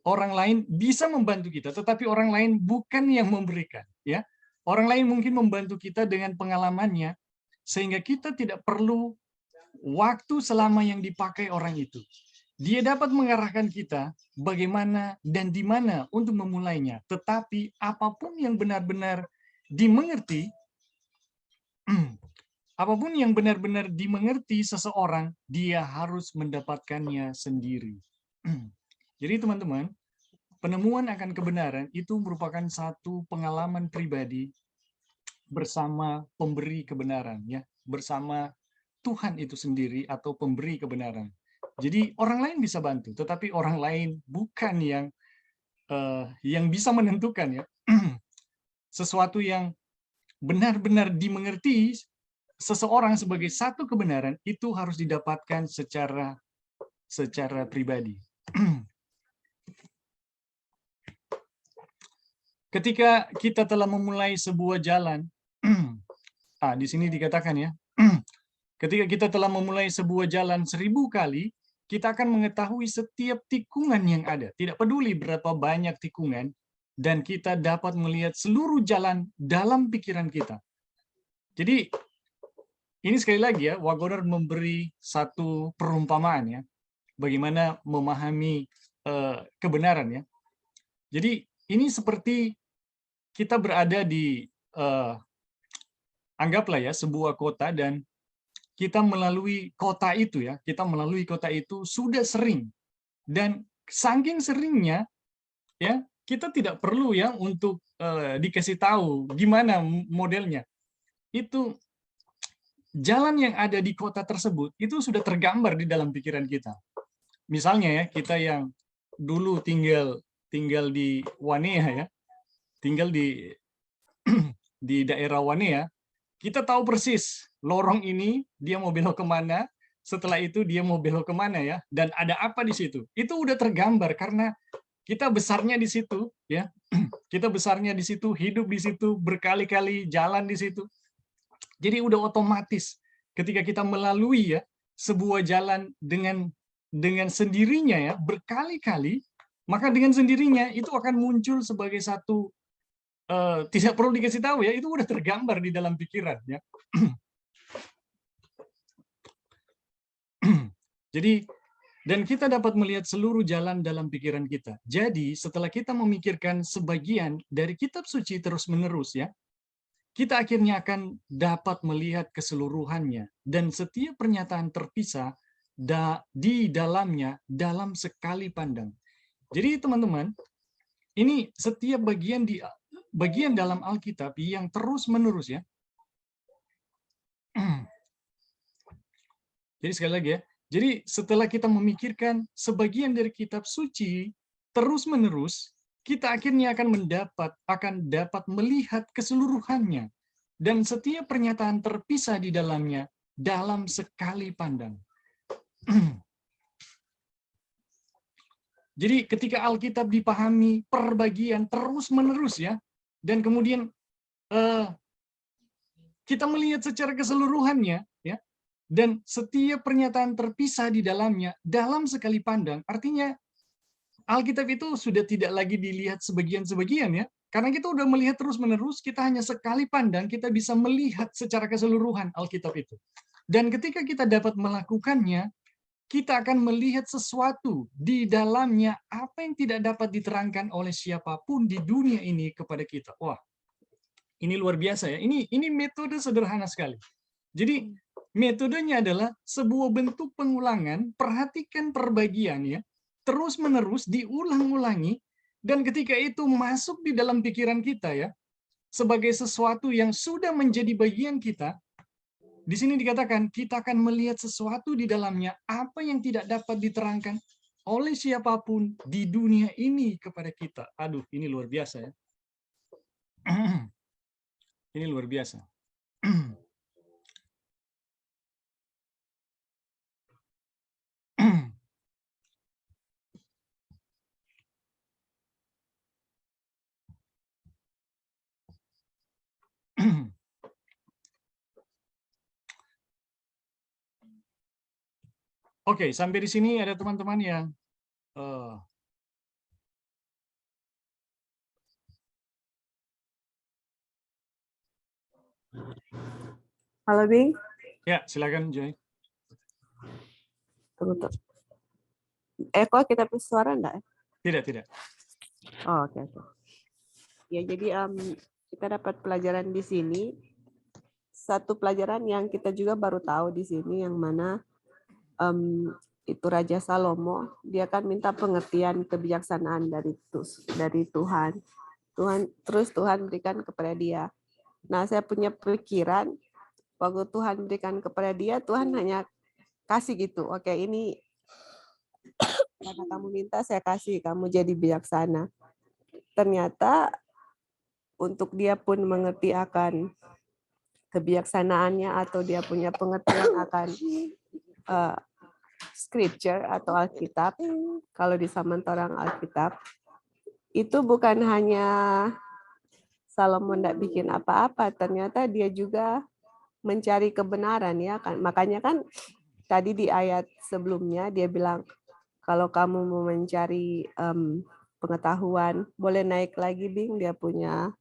Orang lain bisa membantu kita, tetapi orang lain bukan yang memberikan, ya. Orang lain mungkin membantu kita dengan pengalamannya, sehingga kita tidak perlu waktu selama yang dipakai orang itu. Dia dapat mengarahkan kita bagaimana dan di mana untuk memulainya. Tetapi apapun yang benar-benar dimengerti, apapun yang benar-benar dimengerti seseorang, dia harus mendapatkannya sendiri. Jadi teman-teman, penemuan akan kebenaran itu merupakan satu pengalaman pribadi bersama pemberi kebenaran, ya, bersama Tuhan itu sendiri atau pemberi kebenaran. Jadi orang lain bisa bantu, tetapi orang lain bukan yang bisa menentukan ya sesuatu yang benar-benar dimengerti seseorang sebagai satu kebenaran itu harus didapatkan secara pribadi. Ketika kita telah memulai sebuah jalan, di sini dikatakan ya, ketika kita telah memulai sebuah jalan 1000 kali, kita akan mengetahui setiap tikungan yang ada. Tidak peduli berapa banyak tikungan, dan kita dapat melihat seluruh jalan dalam pikiran kita. Jadi, ini sekali lagi ya, Wagoner memberi satu perumpamaan ya, bagaimana memahami kebenaran ya. Jadi, ini seperti kita berada di, anggaplah ya, sebuah kota, dan kita melalui kota itu ya, kita melalui kota itu sudah sering, dan saking seringnya ya, kita tidak perlu ya untuk dikasih tahu gimana modelnya. Itu jalan yang ada di kota tersebut itu sudah tergambar di dalam pikiran kita. Misalnya ya, kita yang dulu tinggal di Wanea ya, tinggal di di daerah Wanea, kita tahu persis lorong ini dia mau belok kemana, setelah itu dia mau belok kemana ya, dan ada apa di situ. Itu udah tergambar karena kita besarnya di situ ya, kita besarnya di situ, hidup di situ, berkali-kali jalan di situ. Jadi udah otomatis ketika kita melalui ya sebuah jalan dengan sendirinya ya, berkali-kali, maka dengan sendirinya itu akan muncul sebagai satu, tidak perlu dikasih tahu ya, itu udah tergambar di dalam pikiran ya. Jadi, dan kita dapat melihat seluruh jalan dalam pikiran kita. Jadi, setelah kita memikirkan sebagian dari kitab suci terus-menerus ya, kita akhirnya akan dapat melihat keseluruhannya dan setiap pernyataan terpisah di dalamnya dalam sekali pandang. Jadi teman-teman, ini setiap bagian dalam Alkitab yang terus-menerus ya. Jadi sekali lagi ya, jadi setelah kita memikirkan sebagian dari kitab suci terus-menerus, kita akhirnya akan dapat melihat keseluruhannya dan setiap pernyataan terpisah di dalamnya dalam sekali pandang. Jadi ketika Alkitab dipahami per bagian terus-menerus ya, dan kemudian kita melihat secara keseluruhannya ya, dan setiap pernyataan terpisah di dalamnya dalam sekali pandang, artinya Alkitab itu sudah tidak lagi dilihat sebagian-sebagian ya, karena kita udah melihat terus-menerus, kita hanya sekali pandang, kita bisa melihat secara keseluruhan Alkitab itu. Dan ketika kita dapat melakukannya, kita akan melihat sesuatu di dalamnya apa yang tidak dapat diterangkan oleh siapapun di dunia ini kepada kita. Wah, ini luar biasa ya. Ini metode sederhana sekali. Jadi metodenya adalah sebuah bentuk pengulangan, perhatikan perbagian ya, terus-menerus diulang-ulangi, dan ketika itu masuk di dalam pikiran kita ya, sebagai sesuatu yang sudah menjadi bagian kita, di sini dikatakan kita akan melihat sesuatu di dalamnya apa yang tidak dapat diterangkan oleh siapapun di dunia ini kepada kita. Aduh, ini luar biasa ya. Ini luar biasa. Oke, sampai di sini ada teman-teman yang Halo, Bing. ya, silakan Joy. Tunggu. Kok kita punya suara enggak? Tidak. Oh, oke. Ya, jadi kita dapat pelajaran di sini. Satu pelajaran yang kita juga baru tahu di sini, yang mana itu Raja Salomo, dia kan minta pengertian kebijaksanaan dari Tuhan. Terus Tuhan berikan kepada dia. Nah, saya punya pikiran, waktu Tuhan berikan kepada dia, Tuhan hanya kasih gitu. Oke, ini karena kamu minta, saya kasih, kamu jadi bijaksana. Ternyata untuk dia pun mengerti akan kebijaksanaannya, atau dia punya pengertian akan scripture atau Alkitab, kalau di Samantorang Alkitab, itu bukan hanya Salomo tidak bikin apa-apa, ternyata dia juga mencari kebenaran ya kan. Makanya kan tadi di ayat sebelumnya dia bilang, kalau kamu mau mencari pengetahuan, boleh naik lagi, Bing, dia punya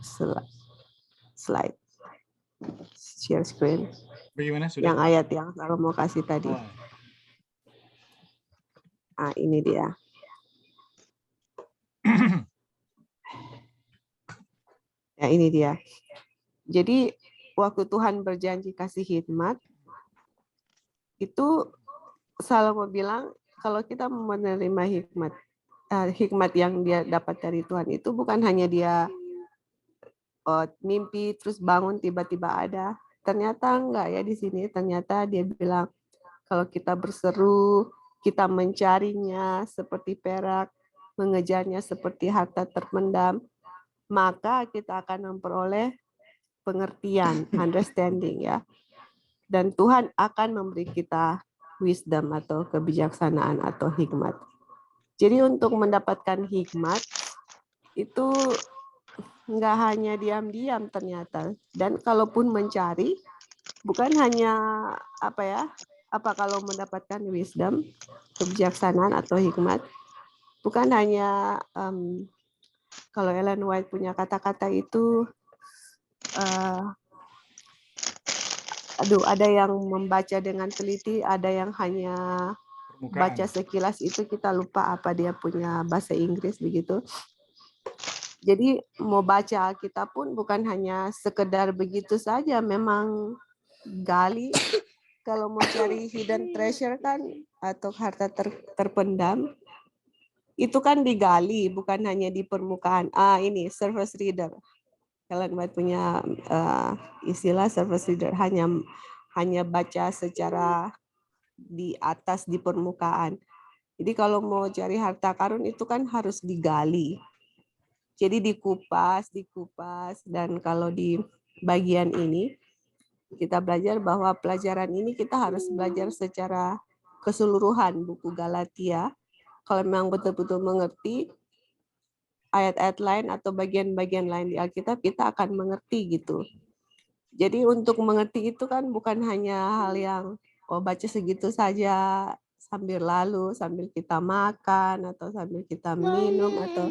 slide share screen. Bagaimana sudah? Yang ayat yang Salomo kasih tadi. Ini dia. Ya, ini dia. Jadi waktu Tuhan berjanji kasih hikmat, itu Salomo bilang kalau kita menerima hikmat yang dia dapat dari Tuhan, itu bukan hanya dia mimpi terus bangun tiba-tiba ada. Ternyata enggak ya di sini. Ternyata dia bilang kalau kita berseru, kita mencarinya seperti perak, mengejarnya seperti harta terpendam, maka kita akan memperoleh pengertian, understanding ya. Dan Tuhan akan memberi kita wisdom atau kebijaksanaan atau hikmat. Jadi untuk mendapatkan hikmat itu nggak hanya diam-diam ternyata. Dan kalaupun mencari, bukan hanya kalau mendapatkan wisdom, kebijaksanaan atau hikmat, bukan hanya kalau Ellen White punya kata-kata itu, ada yang membaca dengan teliti, ada yang hanya baca sekilas, itu kita lupa apa dia punya bahasa Inggris begitu. Jadi mau baca Alkitab pun bukan hanya sekedar begitu saja, memang gali. Kalau mau cari hidden treasure kan atau harta terpendam, itu kan digali, bukan hanya di permukaan. Ini surface reader. Kalian punya istilah surface reader, hanya baca secara di atas, di permukaan. Jadi kalau mau cari harta karun itu kan harus digali. Jadi dikupas, dan kalau di bagian ini kita belajar bahwa pelajaran ini kita harus belajar secara keseluruhan buku Galatia. Kalau memang betul-betul mengerti ayat-ayat lain atau bagian-bagian lain di Alkitab, kita akan mengerti gitu. Jadi untuk mengerti itu kan bukan hanya hal yang baca segitu saja sambil lalu, sambil kita makan atau sambil kita minum atau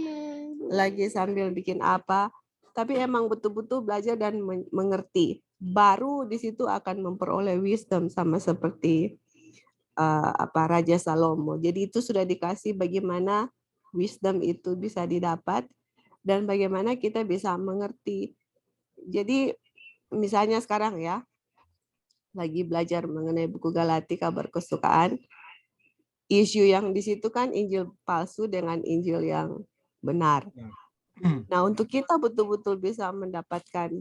lagi sambil bikin apa, tapi emang betul-betul belajar dan mengerti. Baru di situ akan memperoleh wisdom sama seperti Raja Salomo. Jadi itu sudah dikasih bagaimana wisdom itu bisa didapat dan bagaimana kita bisa mengerti. Jadi misalnya sekarang ya, lagi belajar mengenai buku Galati, kabar kesukaan, isu yang di situ kan Injil palsu dengan Injil yang benar. Nah, untuk kita betul-betul bisa mendapatkan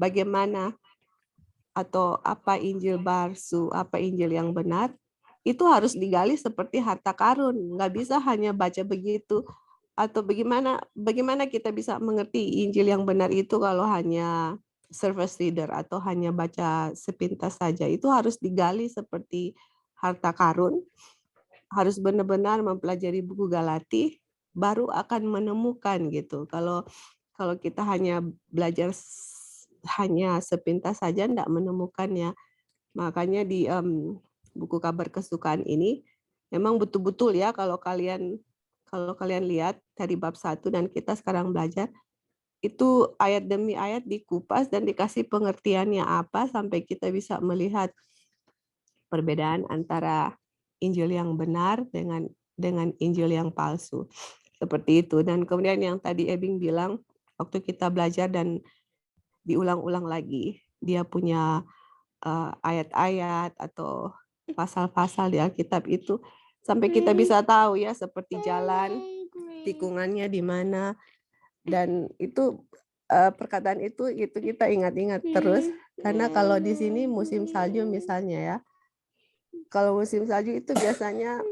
bagaimana atau apa Injil palsu, apa Injil yang benar, itu harus digali seperti harta karun. Nggak bisa hanya baca begitu. Atau bagaimana kita bisa mengerti Injil yang benar itu kalau hanya surface reader atau hanya baca sepintas saja. Itu harus digali seperti harta karun, harus benar-benar mempelajari buku Galati, baru akan menemukan gitu. Kalau kita hanya belajar hanya sepintas saja tidak menemukannya. Makanya di buku kabar kesukaan ini memang betul-betul ya, kalau kalian lihat dari bab 1 dan kita sekarang belajar, itu ayat demi ayat dikupas dan dikasih pengertiannya apa sampai kita bisa melihat perbedaan antara Injil yang benar dengan Injil yang palsu. Seperti itu. Dan kemudian yang tadi Ebing bilang, waktu kita belajar dan diulang-ulang lagi, dia punya ayat-ayat atau pasal-pasal di Alkitab itu sampai kita bisa tahu ya seperti jalan tikungannya di mana, dan itu perkataan itu kita ingat-ingat terus, karena kalau di sini musim salju misalnya ya, kalau musim salju itu biasanya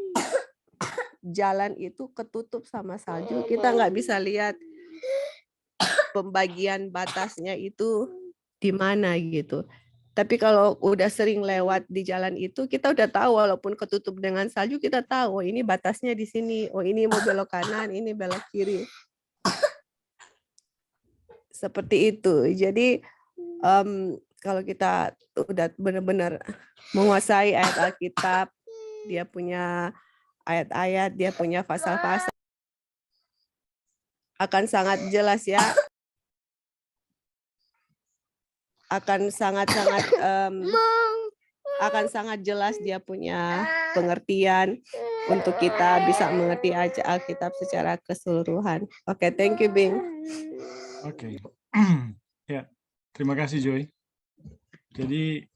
jalan itu ketutup sama salju, kita nggak bisa lihat pembagian batasnya itu di mana gitu. Tapi kalau udah sering lewat di jalan itu, kita udah tahu walaupun ketutup dengan salju, kita tahu oh ini batasnya di sini, oh ini mau belok kanan, ini belok kiri. Seperti itu. Jadi kalau kita udah benar-benar menguasai ayat Alkitab, dia punya ayat-ayat, dia punya pasal-pasal, akan sangat jelas ya. Akan sangat jelas dia punya pengertian untuk kita bisa mengerti Alkitab secara keseluruhan. Oke, thank you Bing. Oke. Ya, terima kasih Joy. Jadi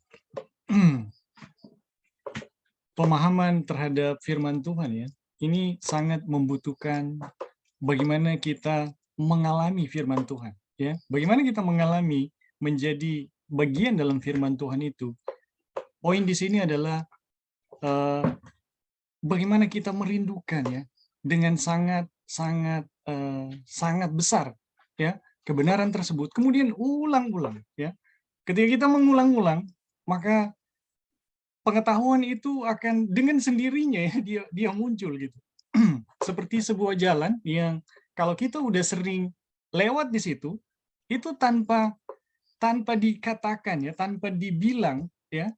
pemahaman terhadap firman Tuhan ya, ini sangat membutuhkan bagaimana kita mengalami firman Tuhan ya. Bagaimana kita mengalami menjadi bagian dalam firman Tuhan itu. Poin di sini adalah bagaimana kita merindukan ya dengan sangat besar ya kebenaran tersebut. Kemudian ulang-ulang ya. Ketika kita mengulang-ulang, maka pengetahuan itu akan dengan sendirinya ya dia muncul gitu. Seperti sebuah jalan yang kalau kita udah sering lewat di situ, itu tanpa dikatakan ya, tanpa dibilang ya,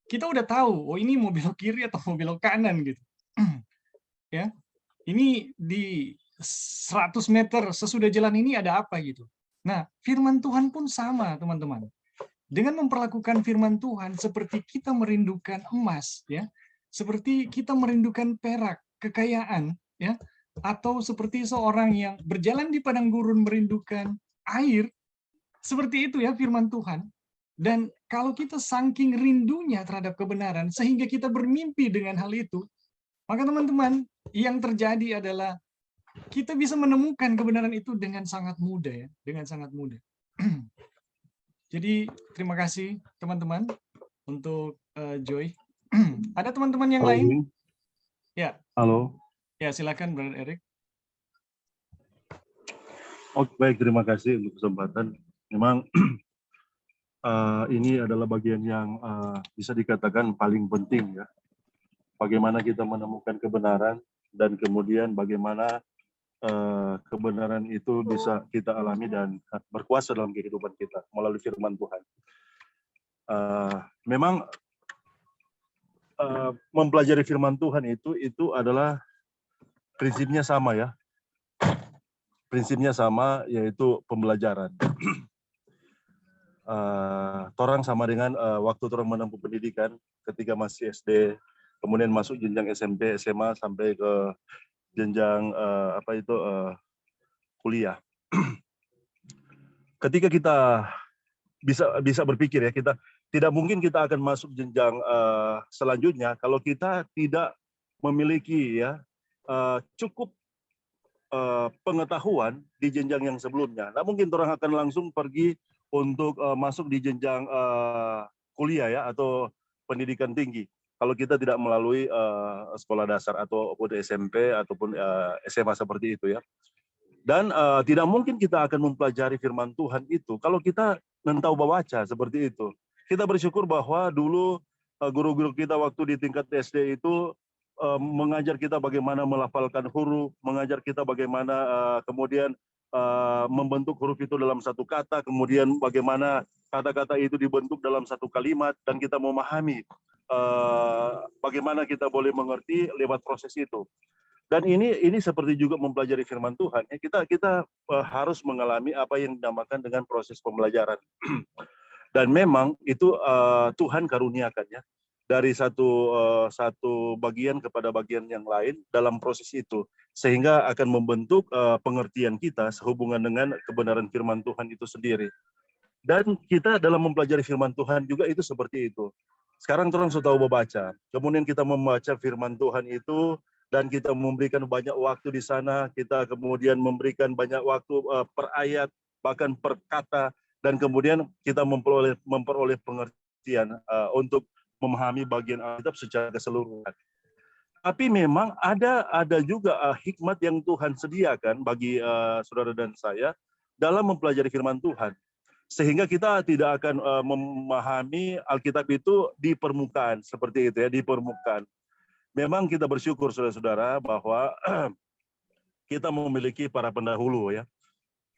kita udah tahu, oh ini mau belok kiri atau mau belok kanan gitu. Ya. Ini di 100 meter sesudah jalan ini ada apa gitu. Nah, firman Tuhan pun sama, teman-teman. Dengan memperlakukan firman Tuhan seperti kita merindukan emas ya, seperti kita merindukan perak, kekayaan ya, Atau seperti seorang yang berjalan di padang gurun merindukan air, seperti itu ya firman Tuhan. Dan kalau kita saking rindunya terhadap kebenaran, sehingga kita bermimpi dengan hal itu, maka teman-teman, yang terjadi adalah kita bisa menemukan kebenaran itu dengan sangat mudah ya, dengan sangat mudah. Jadi terima kasih teman-teman untuk Joy. Ada teman-teman yang Halo, lain? Wing. Ya, Halo. ya silakan Brother Eric. Oke, baik, terima kasih untuk kesempatan. Memang ini adalah bagian yang bisa dikatakan paling penting ya. Bagaimana kita menemukan kebenaran dan kemudian bagaimana kebenaran itu bisa kita alami dan berkuasa dalam kehidupan kita melalui firman Tuhan. Memang mempelajari firman Tuhan itu adalah prinsipnya sama ya. Prinsipnya sama, yaitu pembelajaran. Torang sama dengan waktu torang menempuh pendidikan ketika masih SD, kemudian masuk jenjang SMP, SMA sampai ke jenjang kuliah. Ketika kita bisa berpikir ya, kita tidak mungkin kita akan masuk jenjang selanjutnya kalau kita tidak memiliki ya cukup pengetahuan di jenjang yang sebelumnya. Nah, mungkin orang akan langsung pergi untuk masuk di jenjang kuliah ya atau pendidikan tinggi. Kalau kita tidak melalui sekolah dasar ataupun SMP ataupun SMA seperti itu ya. Dan tidak mungkin kita akan mempelajari firman Tuhan itu kalau kita tahu baca seperti itu. Kita bersyukur bahwa dulu guru-guru kita waktu di tingkat SD itu mengajar kita bagaimana melafalkan huruf, mengajar kita bagaimana kemudian membentuk huruf itu dalam satu kata, kemudian bagaimana kata-kata itu dibentuk dalam satu kalimat, dan kita memahami bagaimana kita boleh mengerti lewat proses itu. Dan ini seperti juga mempelajari firman Tuhan. Kita harus mengalami apa yang dinamakan dengan proses pembelajaran. Dan memang itu Tuhan karuniakan ya. Dari satu bagian kepada bagian yang lain dalam proses itu, sehingga akan membentuk pengertian kita sehubungan dengan kebenaran firman Tuhan itu sendiri. Dan kita dalam mempelajari firman Tuhan juga itu seperti itu. Sekarang orang sudah tahu membaca, kemudian kita membaca firman Tuhan itu dan kita memberikan banyak waktu di sana, kita kemudian memberikan banyak waktu per ayat, bahkan per kata, dan kemudian kita memperoleh pengertian untuk memahami bagian Alkitab secara keseluruhan. Tapi memang ada juga hikmat yang Tuhan sediakan bagi saudara dan saya dalam mempelajari firman Tuhan. Sehingga kita tidak akan memahami Alkitab itu di permukaan, seperti itu ya, di permukaan. Memang kita bersyukur saudara-saudara bahwa kita memiliki para pendahulu ya,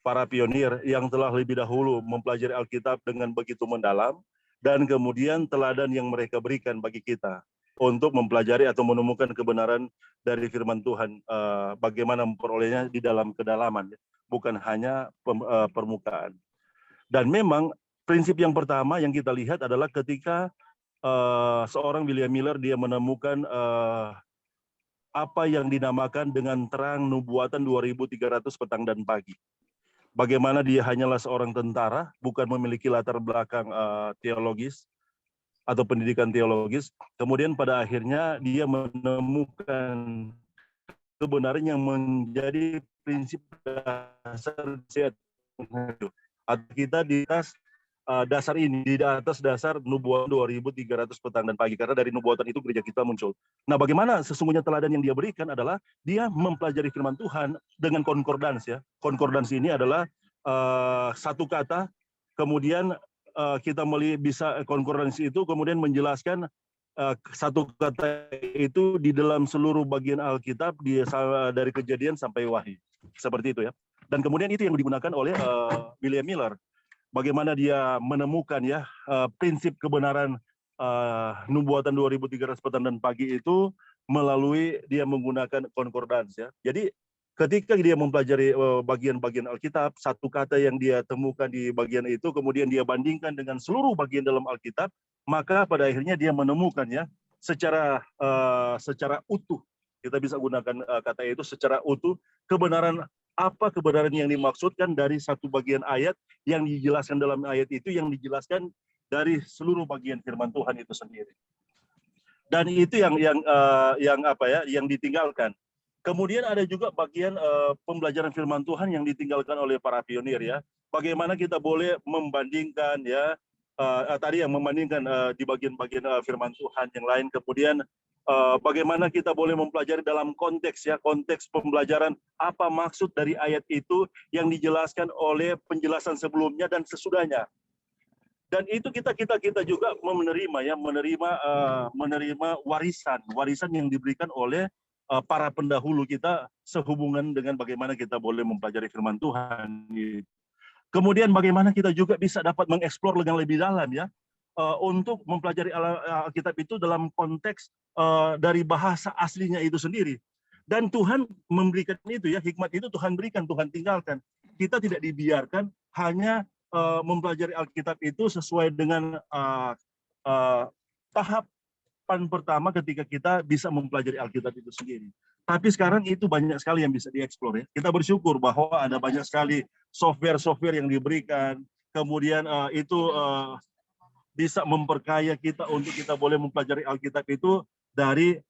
para pionir yang telah lebih dahulu mempelajari Alkitab dengan begitu mendalam, dan kemudian teladan yang mereka berikan bagi kita untuk mempelajari atau menemukan kebenaran dari firman Tuhan, bagaimana memperolehnya di dalam kedalaman, bukan hanya permukaan. Dan memang prinsip yang pertama yang kita lihat adalah ketika seorang William Miller dia menemukan apa yang dinamakan dengan terang nubuatan 2300 petang dan pagi. Bagaimana dia hanyalah seorang tentara, bukan memiliki latar belakang teologis atau pendidikan teologis. Kemudian pada akhirnya dia menemukan kebenaran yang menjadi prinsip dasar kita di atas dasar ini, di atas dasar nubuatan 2300 petang dan pagi, karena dari nubuatan itu gereja kita muncul. Nah, bagaimana sesungguhnya teladan yang dia berikan adalah dia mempelajari firman Tuhan dengan konkordans ya. Konkordans ini adalah satu kata, kemudian kita bisa konkordansi itu kemudian menjelaskan satu kata itu di dalam seluruh bagian Alkitab dari Kejadian sampai Wahyu, seperti itu ya. Dan kemudian itu yang digunakan oleh William Miller. Bagaimana dia menemukan ya prinsip kebenaran nubuatan 2300 petang dan pagi itu melalui dia menggunakan konkordans ya. Jadi ketika dia mempelajari bagian-bagian Alkitab, satu kata yang dia temukan di bagian itu kemudian dia bandingkan dengan seluruh bagian dalam Alkitab, maka pada akhirnya dia menemukan ya secara utuh Kita bisa gunakan kata itu secara utuh. Kebenaran apa kebenaran yang dimaksudkan dari satu bagian ayat yang dijelaskan dalam ayat itu yang dijelaskan dari seluruh bagian firman Tuhan itu sendiri. Dan itu yang apa ya, yang ditinggalkan. Kemudian ada juga bagian pembelajaran firman Tuhan yang ditinggalkan oleh para pionir ya. Bagaimana kita boleh membandingkan ya tadi yang membandingkan di bagian-bagian firman Tuhan yang lain. Kemudian bagaimana kita boleh mempelajari dalam konteks ya, konteks pembelajaran apa maksud dari ayat itu yang dijelaskan oleh penjelasan sebelumnya dan sesudahnya. Dan itu kita juga menerima warisan yang diberikan oleh para pendahulu kita sehubungan dengan bagaimana kita boleh mempelajari firman Tuhan. Kemudian bagaimana kita juga bisa dapat mengeksplor dengan lebih dalam ya untuk mempelajari Alkitab itu dalam konteks dari bahasa aslinya itu sendiri. Dan Tuhan memberikan itu ya, hikmat itu Tuhan berikan, Tuhan tinggalkan. Kita tidak dibiarkan hanya mempelajari Alkitab itu sesuai dengan tahapan pertama ketika kita bisa mempelajari Alkitab itu sendiri. Tapi sekarang itu banyak sekali yang bisa dieksplor ya. Kita bersyukur bahwa ada banyak sekali software yang diberikan, kemudian itu bisa memperkaya kita untuk kita boleh mempelajari Alkitab itu dari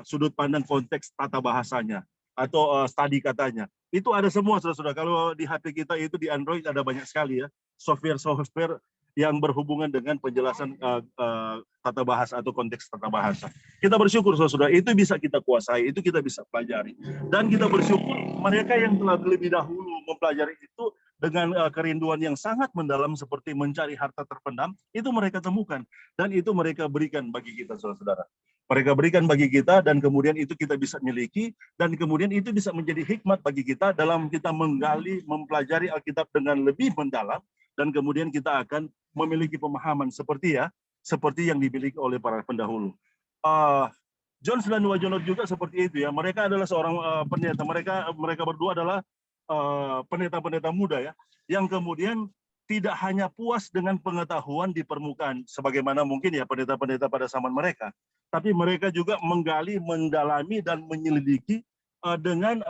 sudut pandang konteks tata bahasanya atau studi katanya. Itu ada semua, saudara-saudara. Kalau di HP kita itu di Android ada banyak sekali ya software yang berhubungan dengan penjelasan tata bahasa atau konteks tata bahasa. Kita bersyukur, saudara-saudara, itu bisa kita kuasai, itu kita bisa pelajari. Dan kita bersyukur mereka yang telah lebih dahulu mempelajari itu dengan kerinduan yang sangat mendalam seperti mencari harta terpendam, itu mereka temukan. Dan itu mereka berikan bagi kita, saudara-saudara. Mereka berikan bagi kita dan kemudian itu kita bisa miliki dan kemudian itu bisa menjadi hikmat bagi kita dalam kita menggali, mempelajari Alkitab dengan lebih mendalam dan kemudian kita akan memiliki pemahaman seperti yang dimiliki oleh para pendahulu. John dan Wajono juga seperti itu ya. Mereka adalah seorang pendeta. Mereka berdua adalah pendeta-pendeta muda ya, yang kemudian tidak hanya puas dengan pengetahuan di permukaan sebagaimana mungkin ya pendeta-pendeta pada zaman mereka, tapi mereka juga menggali, mendalami dan menyelidiki dengan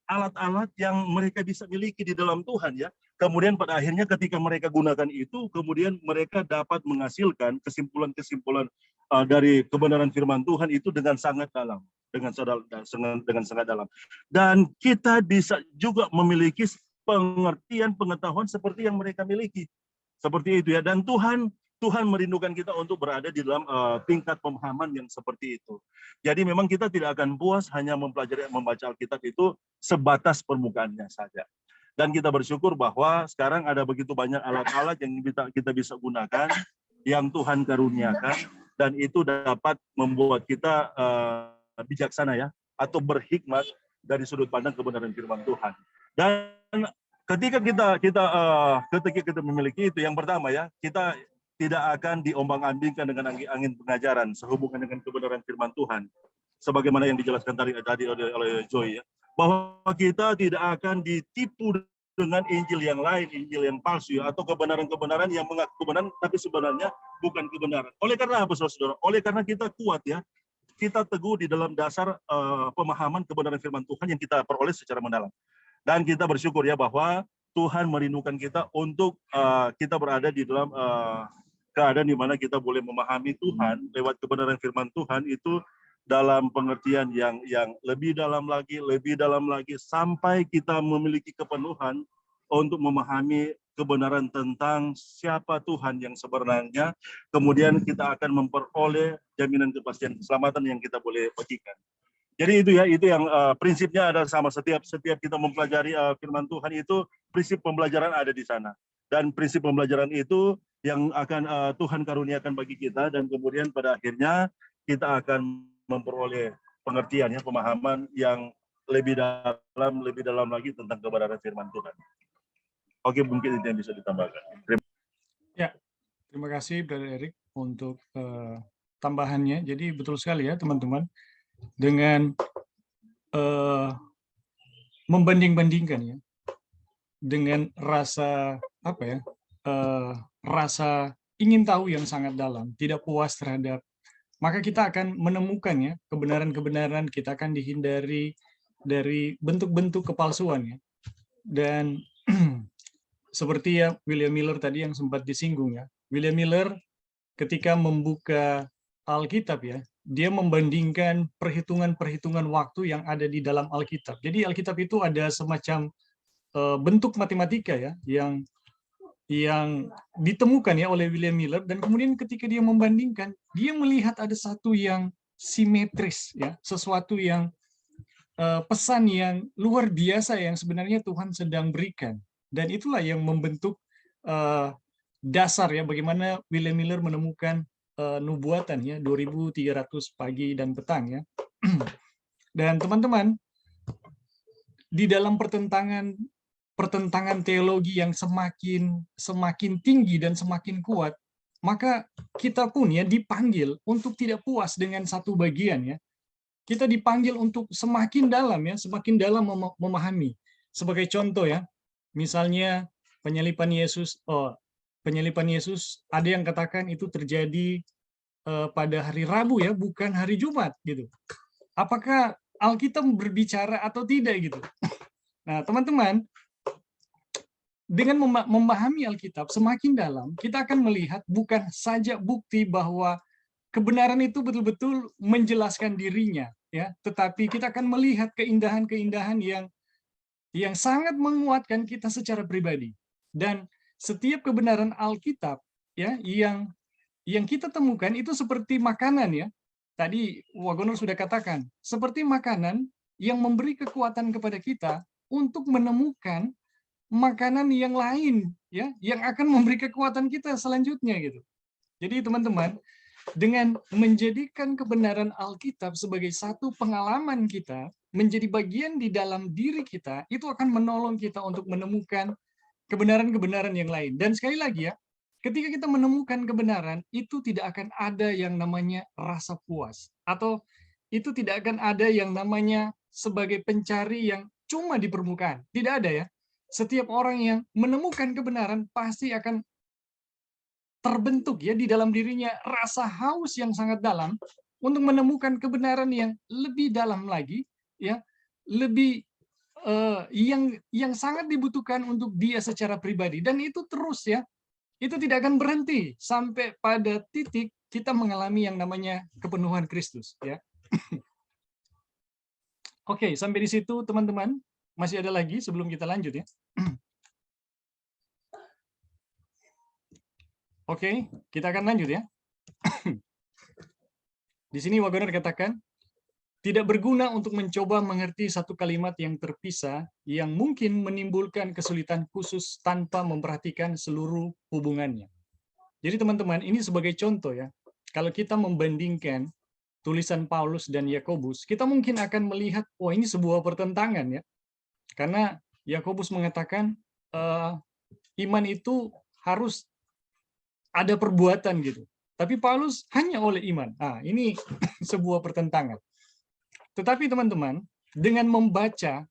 alat-alat yang mereka bisa miliki di dalam Tuhan ya. Kemudian pada akhirnya ketika mereka gunakan itu, kemudian mereka dapat menghasilkan kesimpulan-kesimpulan dari kebenaran firman Tuhan itu dengan sangat dalam, dengan sangat dalam. Dan kita bisa juga memiliki pengertian, pengetahuan seperti yang mereka miliki. Seperti itu ya. Dan Tuhan merindukan kita untuk berada di dalam tingkat pemahaman yang seperti itu. Jadi memang kita tidak akan puas hanya mempelajari, membaca Alkitab itu sebatas permukaannya saja. Dan kita bersyukur bahwa sekarang ada begitu banyak alat-alat yang kita bisa gunakan, yang Tuhan karuniakan, dan itu dapat membuat kita bijaksana ya, atau berhikmat dari sudut pandang kebenaran firman Tuhan. Dan ketika kita memiliki itu, yang pertama ya, kita tidak akan diombang-ambingkan dengan angin pengajaran sehubungan dengan kebenaran firman Tuhan. Sebagaimana yang dijelaskan tadi oleh Joy ya, bahwa kita tidak akan ditipu dengan Injil yang lain, Injil yang palsu ya, atau kebenaran-kebenaran yang mengaku kebenaran tapi sebenarnya bukan kebenaran. Oleh karena apa, saudara? Oleh karena kita kuat ya, kita teguh di dalam dasar pemahaman kebenaran firman Tuhan yang kita peroleh secara mendalam. Dan kita bersyukur ya bahwa Tuhan merindukan kita untuk kita berada di dalam keadaan di mana kita boleh memahami Tuhan lewat kebenaran firman Tuhan itu dalam pengertian yang lebih dalam lagi sampai kita memiliki kepenuhan untuk memahami kebenaran tentang siapa Tuhan yang sebenarnya. Kemudian kita akan memperoleh jaminan kepastian keselamatan yang kita boleh bagikan. Jadi itu yang prinsipnya ada sama, setiap kita mempelajari firman Tuhan itu prinsip pembelajaran ada di sana. Dan prinsip pembelajaran itu yang akan Tuhan karuniakan bagi kita dan kemudian pada akhirnya kita akan memperoleh pengertian ya, pemahaman yang lebih dalam lagi tentang kebenaran firman Tuhan. Oke, mungkin itu yang bisa ditambahkan. Terima kasih Brother Eric untuk tambahannya. Jadi betul sekali ya teman-teman, dengan membanding-bandingkan ya, dengan rasa rasa ingin tahu yang sangat dalam, tidak puas terhadap maka kita akan menemukan ya kebenaran-kebenaran, kita akan dihindari dari bentuk-bentuk kepalsuan ya. Dan seperti ya William Miller tadi yang sempat disinggung ya. William Miller ketika membuka Alkitab ya, dia membandingkan perhitungan-perhitungan waktu yang ada di dalam Alkitab. Jadi Alkitab itu ada semacam bentuk matematika ya yang ditemukan ya oleh William Miller, dan kemudian ketika dia membandingkan, dia melihat ada satu yang simetris ya, sesuatu yang pesan yang luar biasa yang sebenarnya Tuhan sedang berikan, dan itulah yang membentuk dasar ya bagaimana William Miller menemukan nubuatan ya 2300 pagi dan petang ya. Dan teman-teman, di dalam pertentangan teologi yang semakin tinggi dan semakin kuat, maka kita pun ya dipanggil untuk tidak puas dengan satu bagian ya. Kita dipanggil untuk semakin dalam ya, semakin dalam memahami. Sebagai contoh ya, misalnya penyalipan Yesus, ada yang katakan itu terjadi pada hari Rabu ya, bukan hari Jumat gitu. Apakah Alkitab berbicara atau tidak gitu? Nah, teman-teman, dengan memahami Alkitab semakin dalam, kita akan melihat bukan saja bukti bahwa kebenaran itu betul-betul menjelaskan dirinya, ya, tetapi kita akan melihat keindahan-keindahan yang sangat menguatkan kita secara pribadi. Dan setiap kebenaran Alkitab, ya, yang kita temukan itu seperti makanan, ya. Tadi Wagoner sudah katakan, seperti makanan yang memberi kekuatan kepada kita untuk menemukan makanan yang lain ya yang akan memberi kekuatan kita selanjutnya gitu. Jadi teman-teman, dengan menjadikan kebenaran Alkitab sebagai satu pengalaman kita, menjadi bagian di dalam diri kita, itu akan menolong kita untuk menemukan kebenaran-kebenaran yang lain. Dan sekali lagi ya, ketika kita menemukan kebenaran, itu tidak akan ada yang namanya rasa puas, atau itu tidak akan ada yang namanya sebagai pencari yang cuma di permukaan. Tidak ada ya. Setiap orang yang menemukan kebenaran pasti akan terbentuk ya di dalam dirinya rasa haus yang sangat dalam untuk menemukan kebenaran yang lebih dalam lagi ya, lebih yang sangat dibutuhkan untuk dia secara pribadi, dan itu terus ya, itu tidak akan berhenti sampai pada titik kita mengalami yang namanya kepenuhan Kristus ya. Oke, sampai di situ teman-teman. Masih ada lagi sebelum kita lanjut ya. Oke, kita akan lanjut ya. Di sini Wagoner katakan, tidak berguna untuk mencoba mengerti satu kalimat yang terpisah yang mungkin menimbulkan kesulitan khusus tanpa memperhatikan seluruh hubungannya. Jadi teman-teman, ini sebagai contoh ya. Kalau kita membandingkan tulisan Paulus dan Yakobus, kita mungkin akan melihat, oh ini sebuah pertentangan ya. Karena Yakobus mengatakan iman itu harus ada perbuatan gitu. Tapi Paulus hanya oleh iman. Nah, ini sebuah pertentangan. Tetapi teman-teman, dengan membaca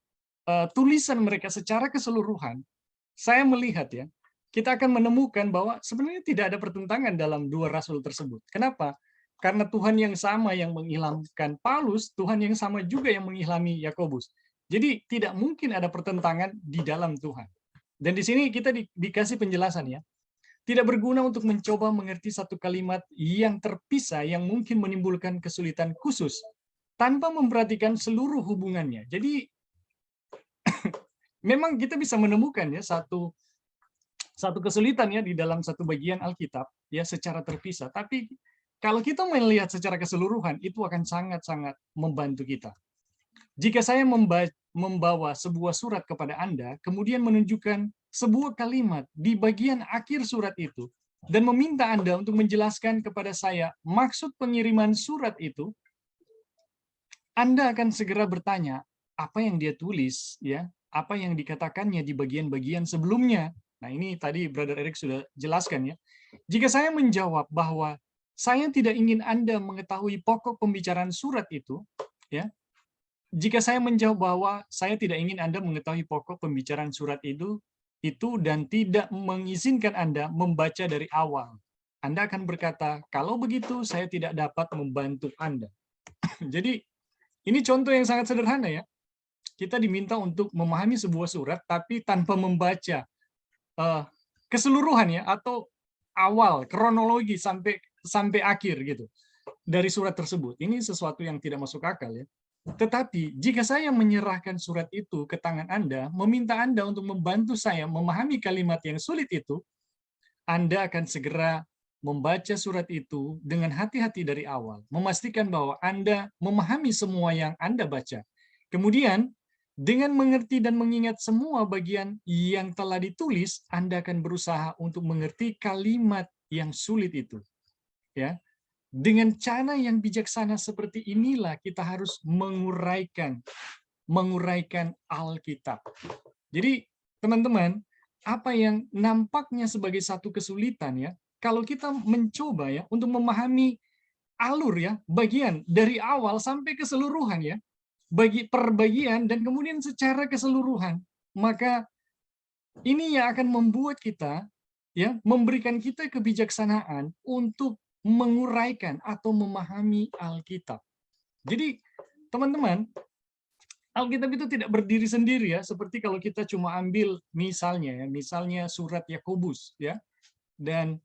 tulisan mereka secara keseluruhan, saya melihat ya, kita akan menemukan bahwa sebenarnya tidak ada pertentangan dalam dua rasul tersebut. Kenapa? Karena Tuhan yang sama yang mengilhamkan Paulus, Tuhan yang sama juga yang mengilhami Yakobus. Jadi tidak mungkin ada pertentangan di dalam Tuhan. Dan di sini kita dikasih penjelasan ya. Tidak berguna untuk mencoba mengerti satu kalimat yang terpisah yang mungkin menimbulkan kesulitan khusus tanpa memperhatikan seluruh hubungannya. Jadi memang kita bisa menemukan ya satu kesulitan ya di dalam satu bagian Alkitab ya secara terpisah. Tapi kalau kita melihat secara keseluruhan, itu akan sangat-sangat membantu kita. Jika saya membawa sebuah surat kepada Anda, kemudian menunjukkan sebuah kalimat di bagian akhir surat itu, dan meminta Anda untuk menjelaskan kepada saya maksud pengiriman surat itu, Anda akan segera bertanya, apa yang dia tulis, ya, apa yang dikatakannya di bagian-bagian sebelumnya. Nah, ini tadi Brother Eric sudah jelaskan ya. Jika saya menjawab bahwa saya tidak ingin Anda mengetahui pokok pembicaraan surat itu, ya, jika saya menjawab bahwa saya tidak ingin Anda mengetahui pokok pembicaraan surat itu dan tidak mengizinkan Anda membaca dari awal Anda akan berkata, kalau begitu saya tidak dapat membantu Anda. Jadi ini contoh yang sangat sederhana ya. Kita diminta untuk memahami sebuah surat tapi tanpa membaca keseluruhan ya, atau awal kronologi sampai akhir gitu dari surat tersebut. Ini sesuatu yang tidak masuk akal ya. Tetapi jika saya menyerahkan surat itu ke tangan Anda, meminta Anda untuk membantu saya memahami kalimat yang sulit itu, Anda akan segera membaca surat itu dengan hati-hati dari awal, memastikan bahwa Anda memahami semua yang Anda baca. Kemudian, dengan mengerti dan mengingat semua bagian yang telah ditulis, Anda akan berusaha untuk mengerti kalimat yang sulit itu. Ya, dengan cara yang bijaksana seperti inilah kita harus menguraikan Alkitab. Jadi, teman-teman, apa yang nampaknya sebagai satu kesulitan ya, kalau kita mencoba ya untuk memahami alur ya, bagian dari awal sampai keseluruhan ya, bagi perbagian dan kemudian secara keseluruhan, maka ini yang akan membuat kita ya, memberikan kita kebijaksanaan untuk menguraikan atau memahami Alkitab. Jadi, teman-teman, Alkitab itu tidak berdiri sendiri ya, seperti kalau kita cuma ambil misalnya surat Yakobus ya, dan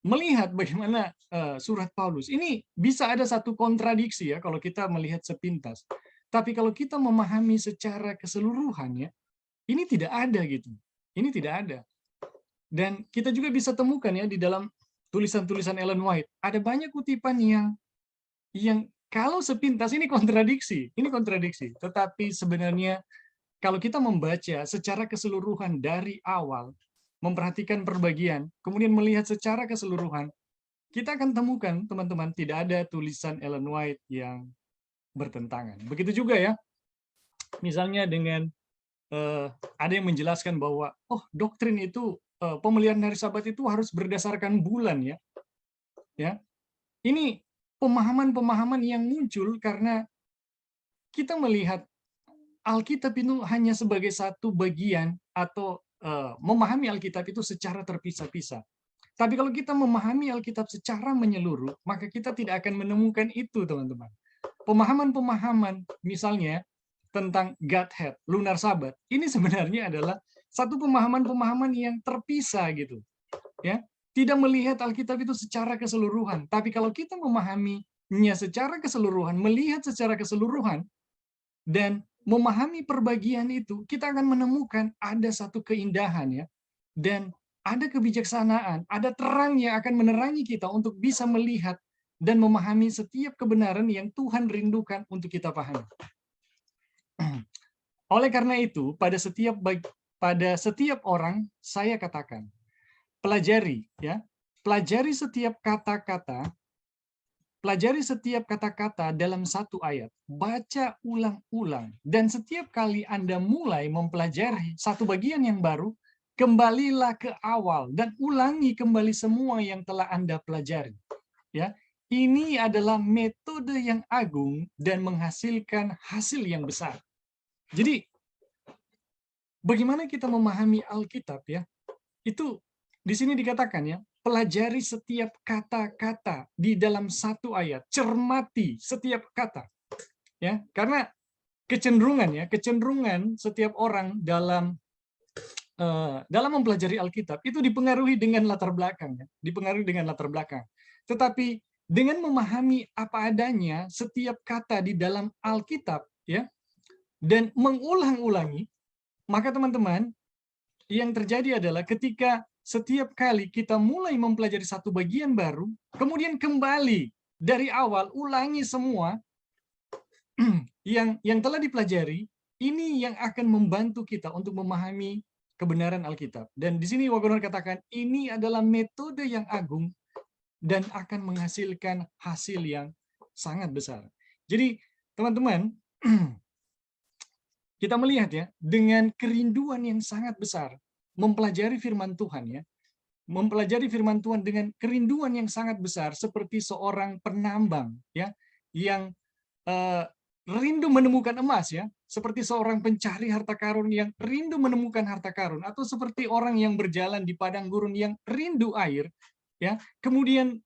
melihat bagaimana surat Paulus. Ini bisa ada satu kontradiksi ya kalau kita melihat sepintas. Tapi kalau kita memahami secara keseluruhan ya, ini tidak ada gitu. Ini tidak ada. Dan kita juga bisa temukan ya di dalam tulisan-tulisan Ellen White, ada banyak kutipan yang kalau sepintas ini kontradiksi. Tetapi sebenarnya kalau kita membaca secara keseluruhan dari awal, memperhatikan perbagian, kemudian melihat secara keseluruhan, kita akan temukan, teman-teman, tidak ada tulisan Ellen White yang bertentangan. Begitu juga ya, misalnya dengan ada yang menjelaskan bahwa doktrin itu pemeliharaan hari Sabat itu harus berdasarkan bulan ya. Ini pemahaman-pemahaman yang muncul karena kita melihat Alkitab itu hanya sebagai satu bagian atau memahami Alkitab itu secara terpisah-pisah. Tapi kalau kita memahami Alkitab secara menyeluruh, maka kita tidak akan menemukan itu, teman-teman. Pemahaman-pemahaman misalnya tentang Godhead, lunar Sabat, ini sebenarnya adalah satu pemahaman-pemahaman yang terpisah gitu. Ya, tidak melihat Alkitab itu secara keseluruhan. Tapi kalau kita memahaminya secara keseluruhan, melihat secara keseluruhan, dan memahami perbagian itu, kita akan menemukan ada satu keindahan ya, dan ada kebijaksanaan, ada terang yang akan menerangi kita untuk bisa melihat dan memahami setiap kebenaran yang Tuhan rindukan untuk kita pahami. Oleh karena itu, pada setiap orang saya katakan, pelajari setiap kata-kata, dalam satu ayat, baca ulang-ulang, dan setiap kali Anda mulai mempelajari satu bagian yang baru, kembalilah ke awal dan ulangi kembali semua yang telah Anda pelajari. Ya, ini adalah metode yang agung dan menghasilkan hasil yang besar. Jadi, bagaimana kita memahami Alkitab ya? Itu di sini dikatakan ya, pelajari setiap kata-kata di dalam satu ayat, cermati setiap kata. Ya, karena kecenderungan setiap orang dalam mempelajari Alkitab itu dipengaruhi dengan latar belakang ya, Tetapi dengan memahami apa adanya setiap kata di dalam Alkitab ya, dan mengulang-ulangi, maka teman-teman, yang terjadi adalah ketika setiap kali kita mulai mempelajari satu bagian baru, kemudian kembali dari awal, ulangi semua yang telah dipelajari, ini yang akan membantu kita untuk memahami kebenaran Alkitab. Dan di sini Wagoner katakan, ini adalah metode yang agung dan akan menghasilkan hasil yang sangat besar. Jadi, teman-teman, kita melihat ya, dengan kerinduan yang sangat besar, mempelajari firman Tuhan ya, mempelajari firman Tuhan dengan kerinduan yang sangat besar, seperti seorang penambang ya, yang rindu menemukan emas ya, seperti seorang pencari harta karun yang rindu menemukan harta karun, atau seperti orang yang berjalan di padang gurun yang rindu air, ya. Kemudian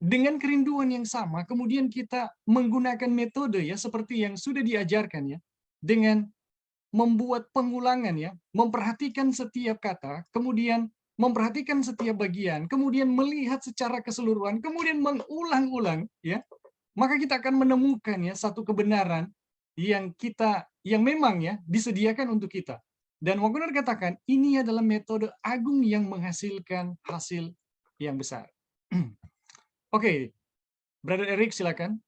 dengan kerinduan yang sama, kemudian kita menggunakan metode ya seperti yang sudah diajarkan ya, dengan membuat pengulangan ya, memperhatikan setiap kata, kemudian memperhatikan setiap bagian, kemudian melihat secara keseluruhan, kemudian mengulang-ulang ya, maka kita akan menemukan ya satu kebenaran yang memang ya disediakan untuk kita. Dan Wagner katakan ini adalah metode agung yang menghasilkan hasil yang besar. Oke, Brother Eric silakan.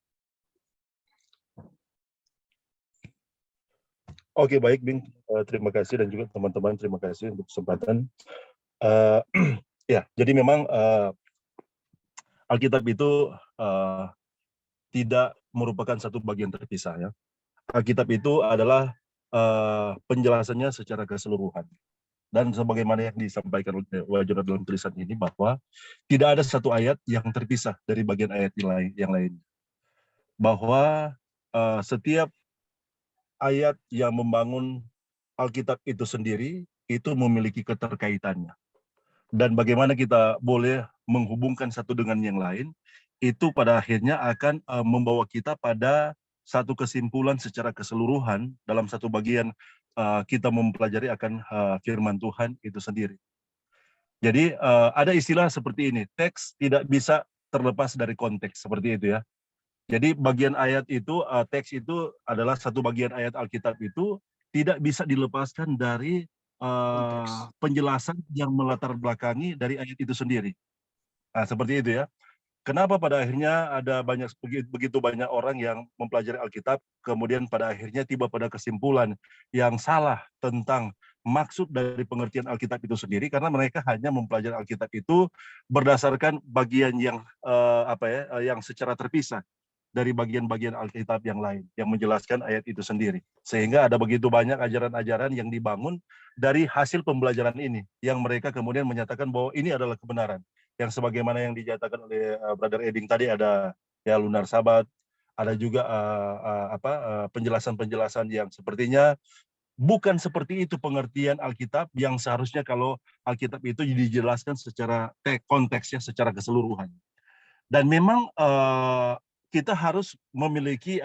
Oke, baik, Bing. Terima kasih dan juga teman-teman terima kasih untuk kesempatan. Ya, jadi memang Alkitab itu tidak merupakan satu bagian terpisah ya. Alkitab itu adalah penjelasannya secara keseluruhan. Dan sebagaimana yang disampaikan oleh Wajura dalam tulisan ini bahwa tidak ada satu ayat yang terpisah dari bagian ayat yang lain. Bahwa setiap ayat yang membangun Alkitab itu sendiri itu memiliki keterkaitannya. Dan bagaimana kita boleh menghubungkan satu dengan yang lain, itu pada akhirnya akan membawa kita pada satu kesimpulan secara keseluruhan dalam satu bagian kita mempelajari akan firman Tuhan itu sendiri. Jadi ada istilah seperti ini, teks tidak bisa terlepas dari konteks, seperti itu ya. Jadi bagian ayat itu, teks itu adalah satu bagian ayat Alkitab itu tidak bisa dilepaskan dari penjelasan yang melatar belakangi dari ayat itu sendiri. Nah, seperti itu ya. Kenapa pada akhirnya ada begitu banyak orang yang mempelajari Alkitab, kemudian pada akhirnya tiba pada kesimpulan yang salah tentang maksud dari pengertian Alkitab itu sendiri, karena mereka hanya mempelajari Alkitab itu berdasarkan bagian yang yang secara terpisah dari bagian-bagian Alkitab yang lain, yang menjelaskan ayat itu sendiri. Sehingga ada begitu banyak ajaran-ajaran yang dibangun dari hasil pembelajaran ini, yang mereka kemudian menyatakan bahwa ini adalah kebenaran. Yang sebagaimana yang dinyatakan oleh Brother Eding tadi, ada ya lunar sabat, ada juga penjelasan-penjelasan yang sepertinya bukan seperti itu pengertian Alkitab, yang seharusnya kalau Alkitab itu dijelaskan secara konteksnya secara keseluruhan. Dan memang kita harus memiliki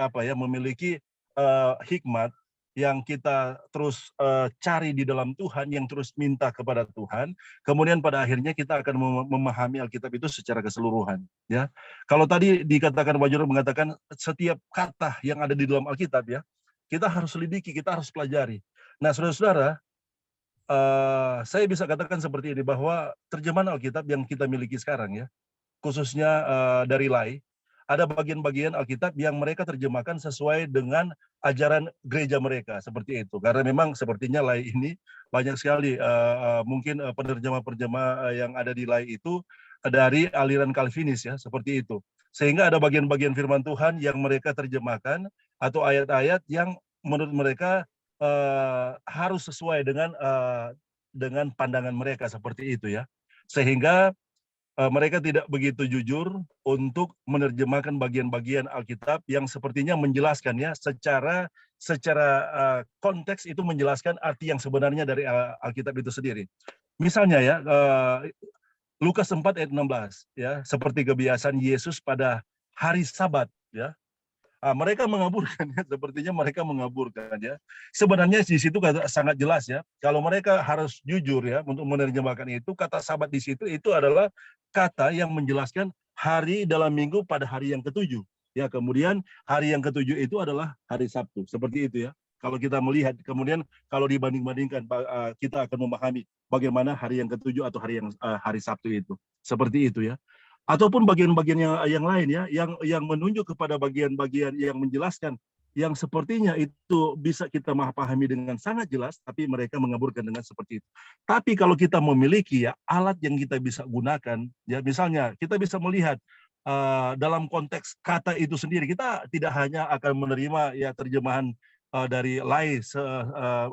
hikmat yang kita terus cari di dalam Tuhan, yang terus minta kepada Tuhan. Kemudian pada akhirnya kita akan memahami Alkitab itu secara keseluruhan. Ya, kalau tadi dikatakan Wajuro mengatakan setiap kata yang ada di dalam Alkitab ya, kita harus selidiki, kita harus pelajari. Nah, saudara-saudara, saya bisa katakan seperti ini bahwa terjemahan Alkitab yang kita miliki sekarang ya, khususnya dari Lai, ada bagian-bagian Alkitab yang mereka terjemahkan sesuai dengan ajaran gereja mereka, seperti itu. Karena memang sepertinya Lai ini banyak sekali mungkin penerjemah-penerjemah yang ada di Lai itu dari aliran Calvinis ya, seperti itu. Sehingga ada bagian-bagian firman Tuhan yang mereka terjemahkan atau ayat-ayat yang menurut mereka harus sesuai dengan pandangan mereka, seperti itu ya. Sehingga mereka tidak begitu jujur untuk menerjemahkan bagian-bagian Alkitab yang sepertinya menjelaskan ya secara konteks itu menjelaskan arti yang sebenarnya dari Alkitab itu sendiri. Misalnya ya Lukas 4 ayat 16 ya, seperti kebiasaan Yesus pada hari Sabat ya. Mereka mengaburkan ya, sepertinya mereka mengaburkan ya. Sebenarnya di situ sangat jelas ya. Kalau mereka harus jujur ya untuk menerjemahkan itu, kata Sabat di situ itu adalah kata yang menjelaskan hari dalam minggu pada hari yang ketujuh. Ya, kemudian hari yang ketujuh itu adalah hari Sabtu. Seperti itu ya. Kalau kita melihat, kemudian kalau dibanding-bandingkan, kita akan memahami bagaimana hari yang ketujuh atau hari Sabtu itu. Seperti itu ya. Ataupun bagian-bagian yang lain ya, yang menunjuk kepada bagian-bagian yang menjelaskan, yang sepertinya itu bisa kita pahami dengan sangat jelas, tapi mereka mengaburkan dengan seperti itu. Tapi kalau kita memiliki ya alat yang kita bisa gunakan, ya misalnya kita bisa melihat dalam konteks kata itu sendiri, kita tidak hanya akan menerima ya terjemahan dari Lai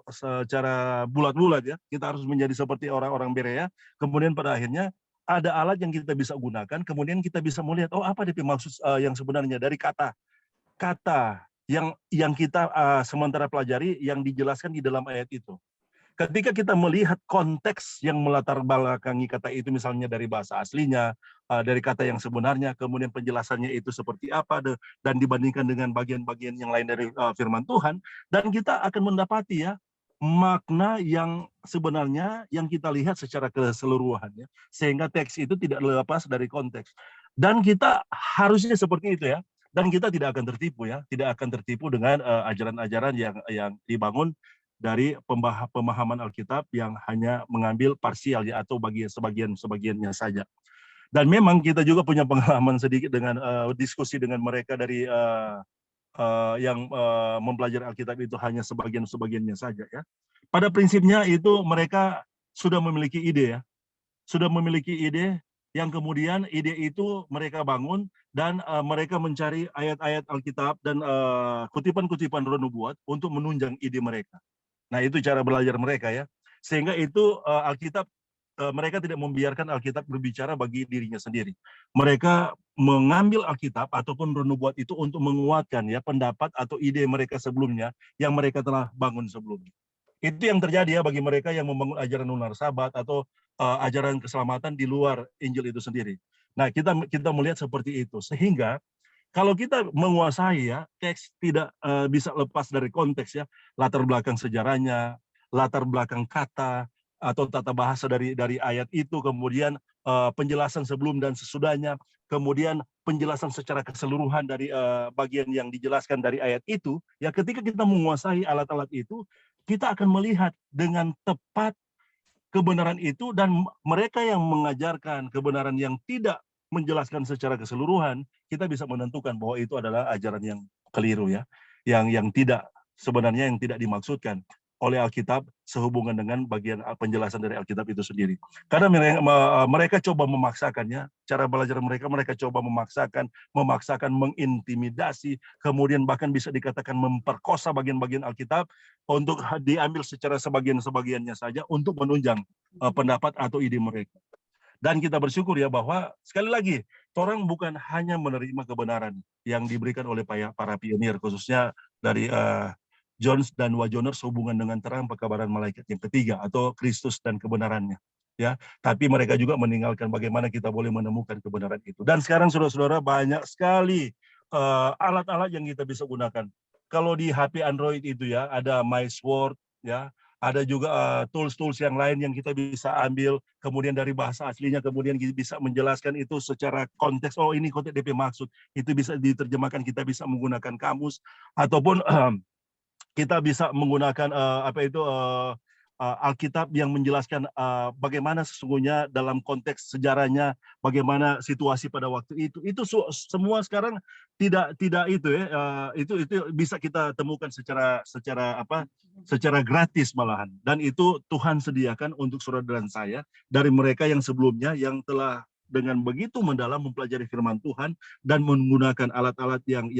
secara bulat-bulat ya, kita harus menjadi seperti orang-orang Berea, kemudian pada akhirnya ada alat yang kita bisa gunakan, kemudian kita bisa melihat, oh apa DP maksud yang sebenarnya dari kata yang kita sementara pelajari yang dijelaskan di dalam ayat itu. ketika kita melihat konteks yang melatar belakangi kata itu, misalnya dari bahasa aslinya, dari kata yang sebenarnya, kemudian penjelasannya itu seperti apa, dan dibandingkan dengan bagian-bagian yang lain dari firman Tuhan, dan kita akan mendapati ya makna yang sebenarnya yang kita lihat secara keseluruhannya, sehingga teks itu tidak lepas dari konteks. Dan kita harusnya seperti itu ya. Dan kita tidak akan tertipu ya, tidak akan tertipu dengan ajaran-ajaran yang dibangun dari pemahaman Alkitab yang hanya mengambil parsial ya, atau sebagiannya saja. Dan memang kita juga punya pengalaman sedikit dengan diskusi dengan mereka dari yang mempelajari Alkitab itu hanya sebagiannya saja ya. Pada prinsipnya itu mereka sudah memiliki ide ya, sudah memiliki ide yang kemudian ide itu mereka bangun dan mereka mencari ayat-ayat Alkitab dan kutipan-kutipan roh nubuat untuk menunjang ide mereka. Nah, itu cara belajar mereka ya. Sehingga itu Alkitab, mereka tidak membiarkan Alkitab berbicara bagi dirinya sendiri. Mereka mengambil Alkitab ataupun roh nubuat itu untuk menguatkan ya pendapat atau ide mereka sebelumnya yang mereka telah bangun sebelumnya. Itu yang terjadi ya bagi mereka yang membangun ajaran lunar sabat atau ajaran keselamatan di luar Injil itu sendiri. Nah, kita melihat seperti itu. Sehingga kalau kita menguasai ya, teks tidak bisa lepas dari konteks ya, latar belakang sejarahnya, latar belakang kata atau tata bahasa dari ayat itu, kemudian penjelasan sebelum dan sesudahnya, kemudian penjelasan secara keseluruhan dari bagian yang dijelaskan dari ayat itu, ya ketika kita menguasai alat-alat itu, kita akan melihat dengan tepat kebenaran itu, dan mereka yang mengajarkan kebenaran yang tidak menjelaskan secara keseluruhan, kita bisa menentukan bahwa itu adalah ajaran yang keliru ya, yang tidak sebenarnya yang tidak dimaksudkan oleh Alkitab sehubungan dengan bagian penjelasan dari Alkitab itu sendiri. Karena mereka coba memaksakannya, cara belajar mereka coba memaksakan, mengintimidasi, kemudian bahkan bisa dikatakan memperkosa bagian-bagian Alkitab untuk diambil secara sebagiannya saja untuk menunjang pendapat atau ide mereka. Dan kita bersyukur ya bahwa sekali lagi orang bukan hanya menerima kebenaran yang diberikan oleh para pionir, khususnya dari Jones dan Wajoner sehubungan dengan terang pekabaran malaikat yang ketiga atau Kristus dan kebenarannya ya, tapi mereka juga meninggalkan bagaimana kita boleh menemukan kebenaran itu. Dan sekarang saudara-saudara banyak sekali alat-alat yang kita bisa gunakan. Kalau di HP Android itu ya ada MySword ya, ada juga tools-tools yang lain yang kita bisa ambil kemudian dari bahasa aslinya, kemudian kita bisa menjelaskan itu secara konteks. Oh, ini konteks DP maksud, itu bisa diterjemahkan, kita bisa menggunakan kamus ataupun kita bisa menggunakan Alkitab yang menjelaskan bagaimana sesungguhnya dalam konteks sejarahnya, bagaimana situasi pada waktu itu. Itu semua sekarang tidak itu ya, itu bisa kita temukan secara gratis malahan. Dan itu Tuhan sediakan untuk saudara dan saya dari mereka yang sebelumnya yang telah dengan begitu mendalam mempelajari firman Tuhan dan menggunakan alat-alat yang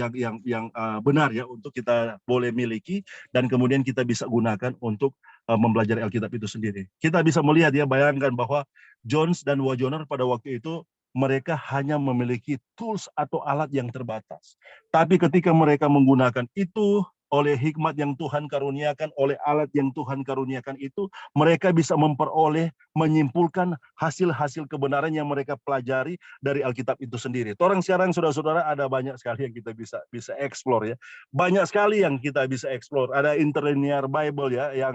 benar ya untuk kita boleh miliki dan kemudian kita bisa gunakan untuk mempelajari Alkitab itu sendiri. Kita bisa melihat ya, bayangkan bahwa Jones dan Wajoner pada waktu itu mereka hanya memiliki tools atau alat yang terbatas. Tapi ketika mereka menggunakan itu oleh hikmat yang Tuhan karuniakan, oleh alat yang Tuhan karuniakan itu, mereka bisa memperoleh, menyimpulkan hasil-hasil kebenaran yang mereka pelajari dari Alkitab itu sendiri. Orang sekarang saudara-saudara ada banyak sekali yang kita bisa explore ya. Banyak sekali yang kita bisa explore. Ada Interlinear Bible ya, yang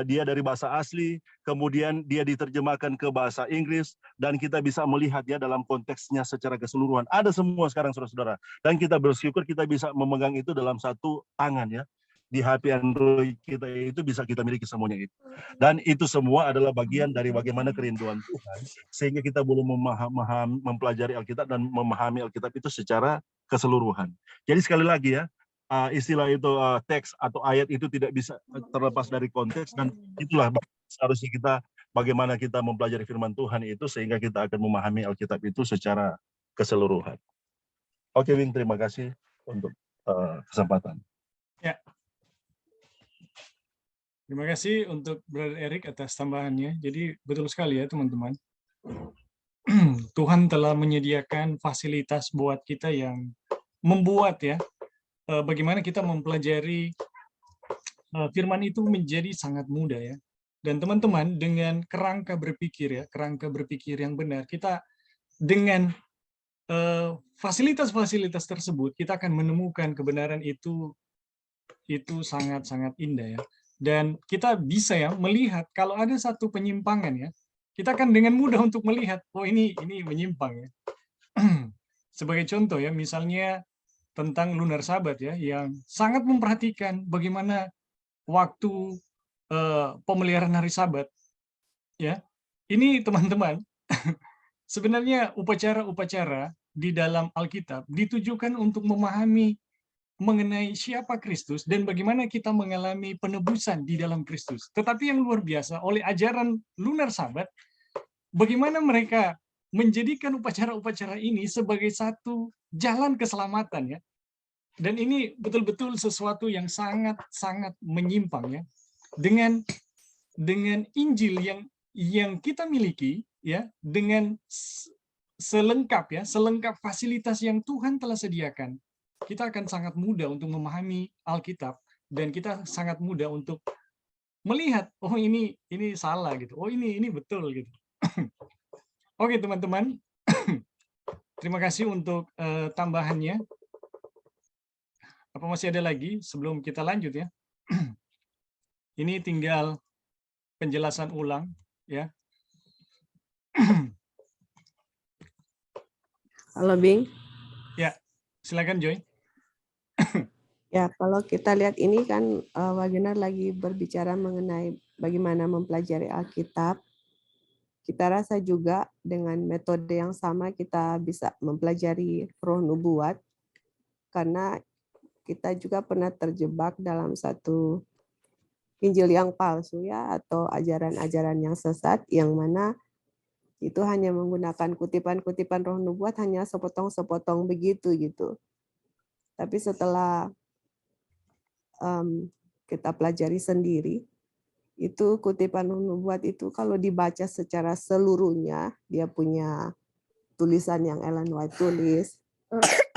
dia dari bahasa asli, kemudian dia diterjemahkan ke bahasa Inggris, dan kita bisa melihat ya dalam konteksnya secara keseluruhan. Ada semua sekarang saudara-saudara. Dan kita bersyukur kita bisa memegang itu dalam satu tangan ya. Di HP Android kita itu bisa kita miliki semuanya itu. Dan itu semua adalah bagian dari bagaimana kerinduan Tuhan, sehingga kita boleh mempelajari Alkitab dan memahami Alkitab itu secara keseluruhan. Jadi sekali lagi ya, istilah itu teks atau ayat itu tidak bisa terlepas dari konteks, dan itulah seharusnya kita bagaimana kita mempelajari firman Tuhan itu sehingga kita akan memahami Alkitab itu secara keseluruhan. Oke, Wing, terima kasih untuk kesempatan. Ya. Terima kasih untuk Brother Eric atas tambahannya. Jadi betul sekali ya teman-teman. Tuhan telah menyediakan fasilitas buat kita yang membuat ya bagaimana kita mempelajari firman itu menjadi sangat mudah ya. Dan teman-teman, dengan kerangka berpikir ya, kerangka berpikir yang benar, kita dengan fasilitas-fasilitas tersebut, kita akan menemukan kebenaran itu sangat-sangat indah ya. Dan kita bisa ya melihat kalau ada satu penyimpangan ya, kita akan dengan mudah untuk melihat, oh ini menyimpang ya. Sebagai contoh ya, misalnya tentang lunar sabat ya, yang sangat memperhatikan bagaimana waktu pemeliharaan hari Sabat ya. Ini teman-teman, sebenarnya upacara-upacara di dalam Alkitab ditujukan untuk memahami mengenai siapa Kristus dan bagaimana kita mengalami penebusan di dalam Kristus. Tetapi yang luar biasa, oleh ajaran lunar Sabat, bagaimana mereka menjadikan upacara-upacara ini sebagai satu jalan keselamatan ya. Dan ini betul-betul sesuatu yang sangat-sangat menyimpang ya. Dengan Injil yang kita miliki ya, dengan selengkap fasilitas yang Tuhan telah sediakan, kita akan sangat mudah untuk memahami Alkitab dan kita sangat mudah untuk melihat, oh ini salah gitu, oh ini betul gitu. Oke teman-teman, terima kasih untuk tambahannya. Apa masih ada lagi sebelum kita lanjut ya? Ini tinggal penjelasan ulang ya. Halo Bing. Ya, silakan Joy. Ya, kalau kita lihat ini kan Wagner lagi berbicara mengenai bagaimana mempelajari Alkitab. Kita rasa juga dengan metode yang sama kita bisa mempelajari roh nubuat, karena kita juga pernah terjebak dalam satu Injil yang palsu ya, atau ajaran-ajaran yang sesat, yang mana itu hanya menggunakan kutipan-kutipan roh nubuat, hanya sepotong-sepotong begitu gitu. Tapi setelah kita pelajari sendiri, itu kutipan roh nubuat itu kalau dibaca secara seluruhnya, dia punya tulisan yang Ellen White tulis,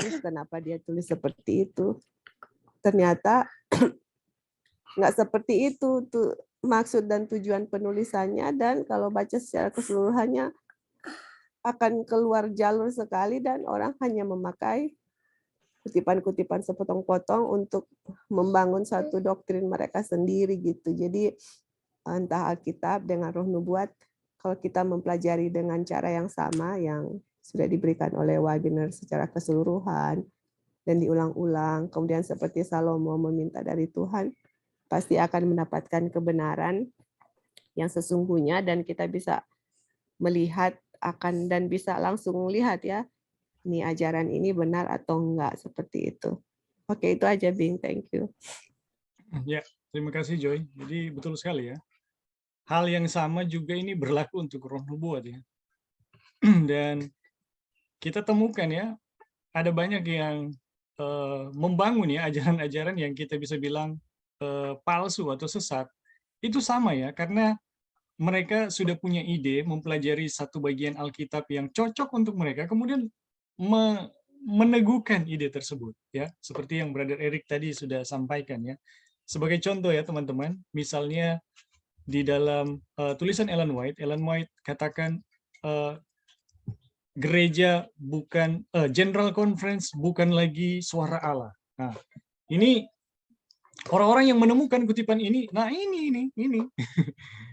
terus kenapa dia tulis seperti itu? Ternyata nggak seperti itu tuh maksud dan tujuan penulisannya, dan kalau baca secara keseluruhannya akan keluar jalur sekali dan orang hanya memakai kutipan-kutipan sepotong-potong untuk membangun satu doktrin mereka sendiri gitu. Jadi entah Alkitab dengan roh nubuat, kalau kita mempelajari dengan cara yang sama yang sudah diberikan oleh Wagner secara keseluruhan dan diulang-ulang, kemudian seperti Salomo meminta dari Tuhan, pasti akan mendapatkan kebenaran yang sesungguhnya, dan kita bisa melihat akan dan bisa langsung melihat ya, ini ajaran ini benar atau enggak, seperti itu. Oke, itu aja Bing, thank you. Ya, terima kasih Joy. Jadi betul sekali ya. Hal yang sama juga ini berlaku untuk roh nubuat ya. Dan kita temukan ya, ada banyak yang membangun ya ajaran-ajaran yang kita bisa bilang palsu atau sesat. Itu sama ya, karena mereka sudah punya ide mempelajari satu bagian Alkitab yang cocok untuk mereka, kemudian meneguhkan ide tersebut ya, seperti yang Brother Eric tadi sudah sampaikan ya. Sebagai contoh ya teman-teman, misalnya di dalam tulisan Ellen White katakan gereja bukan General Conference bukan lagi suara Allah. Nah, ini orang-orang yang menemukan kutipan ini, nah ini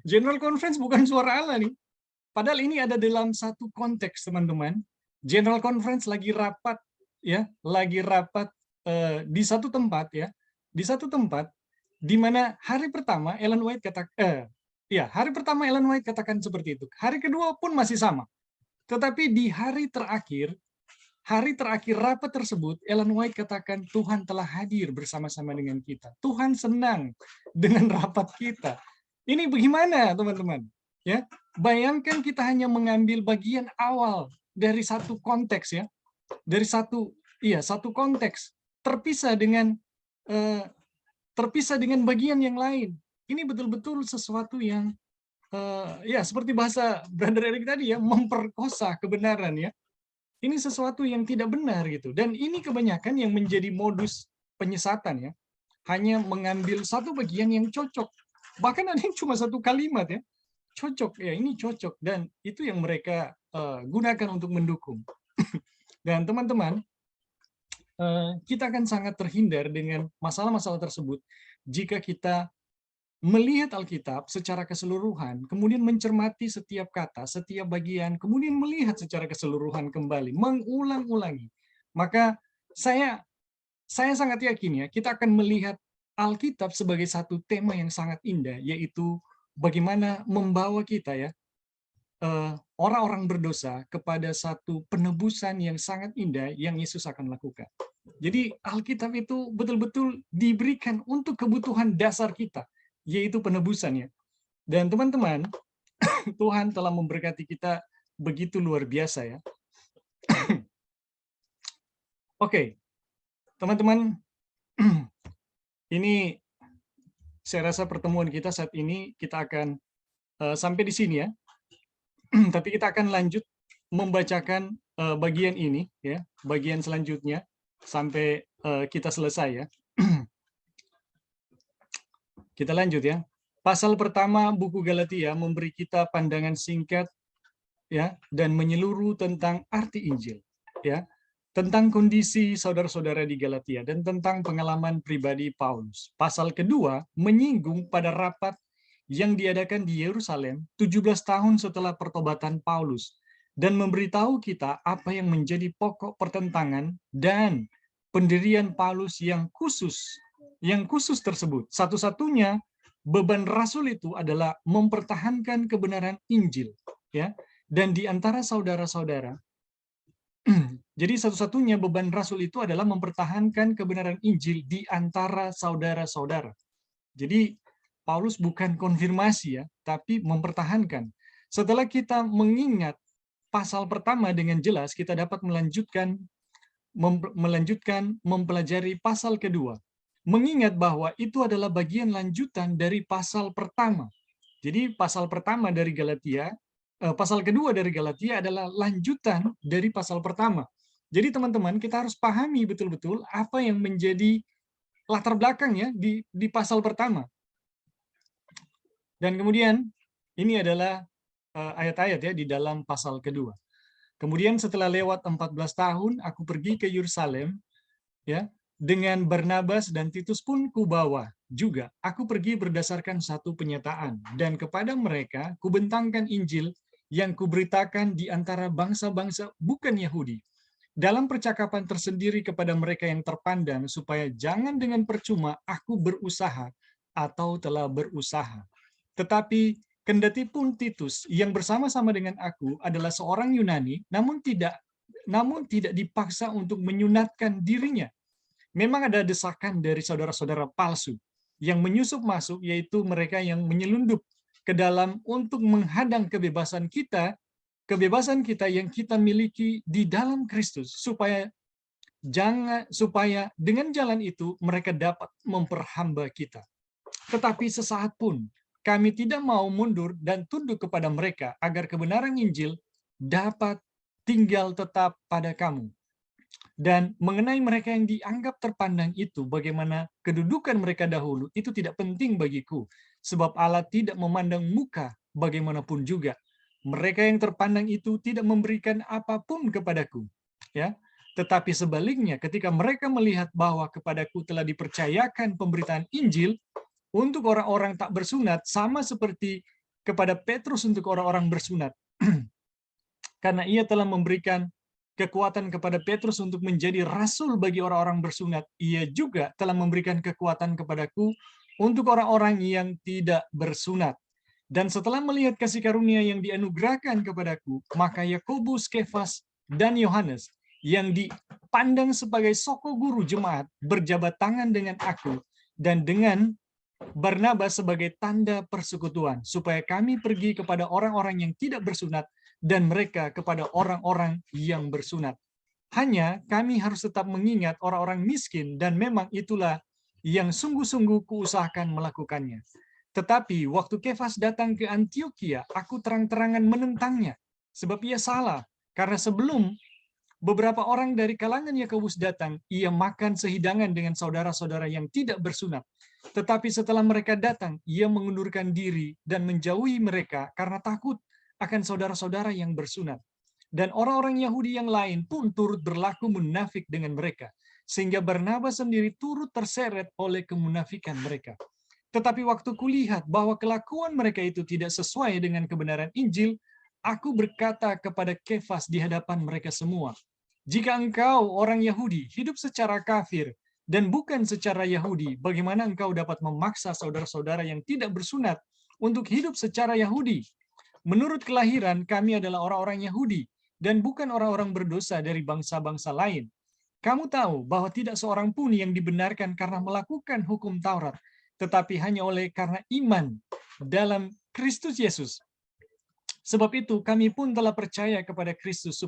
General Conference bukan suara Allah nih. Padahal ini ada dalam satu konteks teman-teman. General Conference lagi rapat ya, di satu tempat ya, di satu tempat di mana hari pertama Ellen White katakan seperti itu. Hari kedua pun masih sama. Tetapi di hari terakhir rapat tersebut, Ellen White katakan Tuhan telah hadir bersama-sama dengan kita. Tuhan senang dengan rapat kita. Ini bagaimana teman-teman? Ya, bayangkan kita hanya mengambil bagian awal dari satu konteks ya, dari satu konteks terpisah dengan bagian yang lain. Ini betul-betul sesuatu yang ya seperti bahasa Brother Eric tadi ya, memperkosa kebenaran ya. Ini sesuatu yang tidak benar gitu. Dan ini kebanyakan yang menjadi modus penyesatan ya. Hanya mengambil satu bagian yang cocok Bahkan ada yang cuma satu kalimat ya, cocok ya, ini cocok, dan itu yang mereka gunakan untuk mendukung. Dan teman-teman, kita akan sangat terhindar dengan masalah-masalah tersebut jika kita melihat Alkitab secara keseluruhan, kemudian mencermati setiap kata, setiap bagian, kemudian melihat secara keseluruhan kembali, mengulang-ulangi. Maka saya sangat yakin ya, kita akan melihat Alkitab sebagai satu tema yang sangat indah, yaitu bagaimana membawa kita ya, orang-orang berdosa kepada satu penebusan yang sangat indah yang Yesus akan lakukan. Jadi Alkitab itu betul-betul diberikan untuk kebutuhan dasar kita, yaitu penebusannya. Dan teman-teman, Tuhan telah memberkati kita begitu luar biasa ya. Oke, teman-teman, ini saya rasa pertemuan kita saat ini kita akan sampai di sini ya. Tapi kita akan lanjut membacakan bagian ini ya, bagian selanjutnya sampai kita selesai ya. Kita lanjut ya. Pasal pertama buku Galatia memberi kita pandangan singkat ya dan menyeluruh tentang arti Injil ya, tentang kondisi saudara-saudara di Galatia dan tentang pengalaman pribadi Paulus. Pasal kedua menyinggung pada rapat yang diadakan di Yerusalem 17 tahun setelah pertobatan Paulus dan memberitahu kita apa yang menjadi pokok pertentangan dan pendirian Paulus yang khusus tersebut. Satu-satunya beban rasul itu adalah mempertahankan kebenaran Injil ya, dan di antara saudara-saudara. Jadi satu-satunya beban rasul itu adalah mempertahankan kebenaran Injil di antara saudara-saudara. Jadi Paulus bukan konfirmasi ya, tapi mempertahankan. Setelah kita mengingat pasal pertama dengan jelas, kita dapat melanjutkan mempelajari pasal kedua. Mengingat bahwa itu adalah bagian lanjutan dari pasal pertama. Jadi pasal pertama dari Galatia, pasal kedua dari Galatia adalah lanjutan dari pasal pertama. Jadi teman-teman, kita harus pahami betul-betul apa yang menjadi latar belakangnya di pasal pertama. Dan kemudian ini adalah ayat-ayat ya di dalam pasal kedua. Kemudian setelah lewat 14 tahun, aku pergi ke Yerusalem, ya, dengan Barnabas dan Titus pun kubawa juga. Aku pergi berdasarkan satu penyataan, dan kepada mereka kubentangkan Injil yang kuberitakan di antara bangsa-bangsa bukan Yahudi, dalam percakapan tersendiri kepada mereka yang terpandang, supaya jangan dengan percuma aku berusaha atau telah berusaha. Tetapi kendati pun Titus yang bersama-sama dengan aku adalah seorang Yunani, namun tidak dipaksa untuk menyunatkan dirinya. Memang ada desakan dari saudara-saudara palsu yang menyusup masuk, yaitu mereka yang menyelundup ke dalam untuk menghadang kebebasan kita yang kita miliki di dalam Kristus, supaya dengan jalan itu mereka dapat memperhamba kita. Tetapi sesaat pun kami tidak mau mundur dan tunduk kepada mereka, agar kebenaran Injil dapat tinggal tetap pada kamu. Dan mengenai mereka yang dianggap terpandang itu, bagaimana kedudukan mereka dahulu, itu tidak penting bagiku, sebab Allah tidak memandang muka bagaimanapun juga. Mereka yang terpandang itu tidak memberikan apapun kepadaku, ya. Tetapi sebaliknya, ketika mereka melihat bahwa kepadaku telah dipercayakan pemberitaan Injil untuk orang-orang tak bersunat, sama seperti kepada Petrus untuk orang-orang bersunat, karena ia telah memberikan kekuatan kepada Petrus untuk menjadi rasul bagi orang-orang bersunat, ia juga telah memberikan kekuatan kepadaku untuk orang-orang yang tidak bersunat. Dan setelah melihat kasih karunia yang dianugerahkan kepadaku, maka Yakobus, Kefas, dan Yohanes yang dipandang sebagai soko guru jemaat berjabat tangan dengan aku dan dengan Barnabas sebagai tanda persekutuan, supaya kami pergi kepada orang-orang yang tidak bersunat dan mereka kepada orang-orang yang bersunat. Hanya kami harus tetap mengingat orang-orang miskin, dan memang itulah yang sungguh-sungguh kuusahakan melakukannya. Tetapi waktu Kefas datang ke Antioquia, aku terang-terangan menentangnya, sebab ia salah, karena sebelum beberapa orang dari kalangan Yakobus datang, ia makan sehidangan dengan saudara-saudara yang tidak bersunat. Tetapi setelah mereka datang, ia mengundurkan diri dan menjauhi mereka karena takut akan saudara-saudara yang bersunat. Dan orang-orang Yahudi yang lain pun turut berlaku munafik dengan mereka, sehingga Barnabas sendiri turut terseret oleh kemunafikan mereka. Tetapi waktu kulihat bahwa kelakuan mereka itu tidak sesuai dengan kebenaran Injil, aku berkata kepada Kefas di hadapan mereka semua, jika engkau orang Yahudi hidup secara kafir dan bukan secara Yahudi, bagaimana engkau dapat memaksa saudara-saudara yang tidak bersunat untuk hidup secara Yahudi? Menurut kelahiran, kami adalah orang-orang Yahudi dan bukan orang-orang berdosa dari bangsa-bangsa lain. Kamu tahu bahwa tidak seorang pun yang dibenarkan karena melakukan hukum Taurat, tetapi hanya oleh karena iman dalam Kristus Yesus. Sebab itu kami pun telah percaya kepada Kristus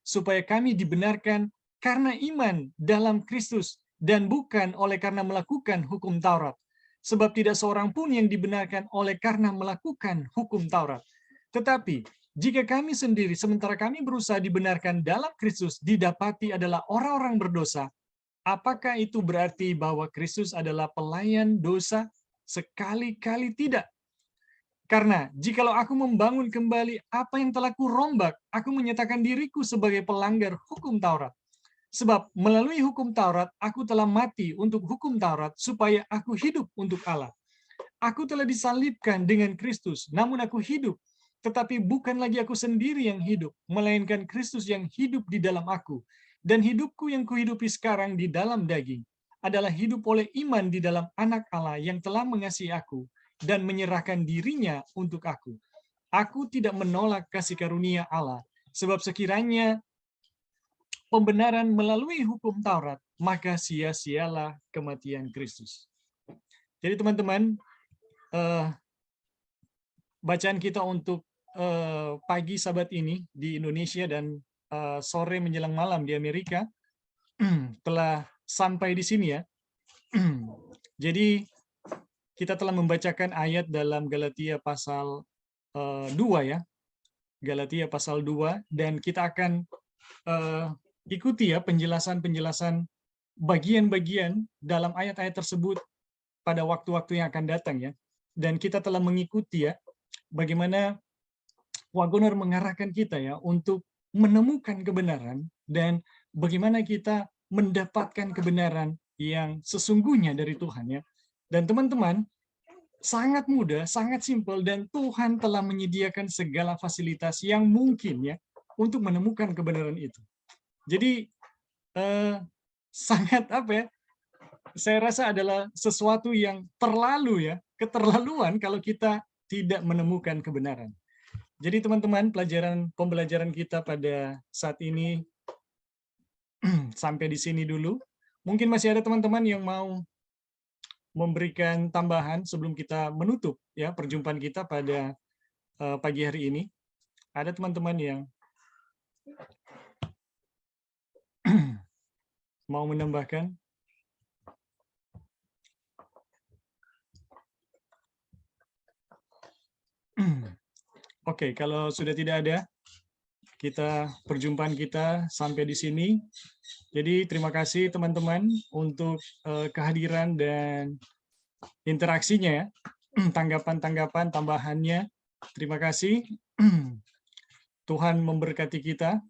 supaya kami dibenarkan karena iman dalam Kristus dan bukan oleh karena melakukan hukum Taurat. Sebab tidak seorang pun yang dibenarkan oleh karena melakukan hukum Taurat. Tetapi jika kami sendiri, sementara kami berusaha dibenarkan dalam Kristus, didapati adalah orang-orang berdosa, apakah itu berarti bahwa Kristus adalah pelayan dosa? Sekali-kali tidak. Karena jikalau aku membangun kembali apa yang telah kurombak, aku menyatakan diriku sebagai pelanggar hukum Taurat. Sebab melalui hukum Taurat, aku telah mati untuk hukum Taurat supaya aku hidup untuk Allah. Aku telah disalibkan dengan Kristus, namun aku hidup. Tetapi bukan lagi aku sendiri yang hidup, melainkan Kristus yang hidup di dalam aku. Dan hidupku yang kuhidupi sekarang di dalam daging adalah hidup oleh iman di dalam Anak Allah yang telah mengasihi aku dan menyerahkan dirinya untuk aku. Aku tidak menolak kasih karunia Allah, sebab sekiranya pembenaran melalui hukum Taurat, maka sia-sialah kematian Kristus. Jadi teman-teman, bacaan kita untuk pagi Sabat ini di Indonesia dan sore menjelang malam di Amerika telah sampai di sini ya. Jadi kita telah membacakan ayat dalam Galatia pasal 2 ya. Galatia pasal 2 dan kita akan ikuti ya penjelasan-penjelasan bagian-bagian dalam ayat-ayat tersebut pada waktu-waktu yang akan datang ya. Dan kita telah mengikuti ya bagaimana Wagoner mengarahkan kita ya untuk menemukan kebenaran dan bagaimana kita mendapatkan kebenaran yang sesungguhnya dari Tuhan ya. Dan teman-teman, sangat mudah, sangat simpel, dan Tuhan telah menyediakan segala fasilitas yang mungkin ya untuk menemukan kebenaran itu. Jadi sangat apa ya? Saya rasa adalah sesuatu yang terlalu ya, keterlaluan kalau kita tidak menemukan kebenaran. Jadi teman-teman, pembelajaran kita pada saat ini sampai di sini dulu. Mungkin masih ada teman-teman yang mau memberikan tambahan sebelum kita menutup ya perjumpaan kita pada pagi hari ini. Ada teman-teman yang mau menambahkan? Oke, kalau sudah tidak ada, perjumpaan kita sampai di sini. Jadi terima kasih teman-teman untuk kehadiran dan interaksinya ya. Tanggapan-tanggapan tambahannya. Terima kasih. Tuhan memberkati kita.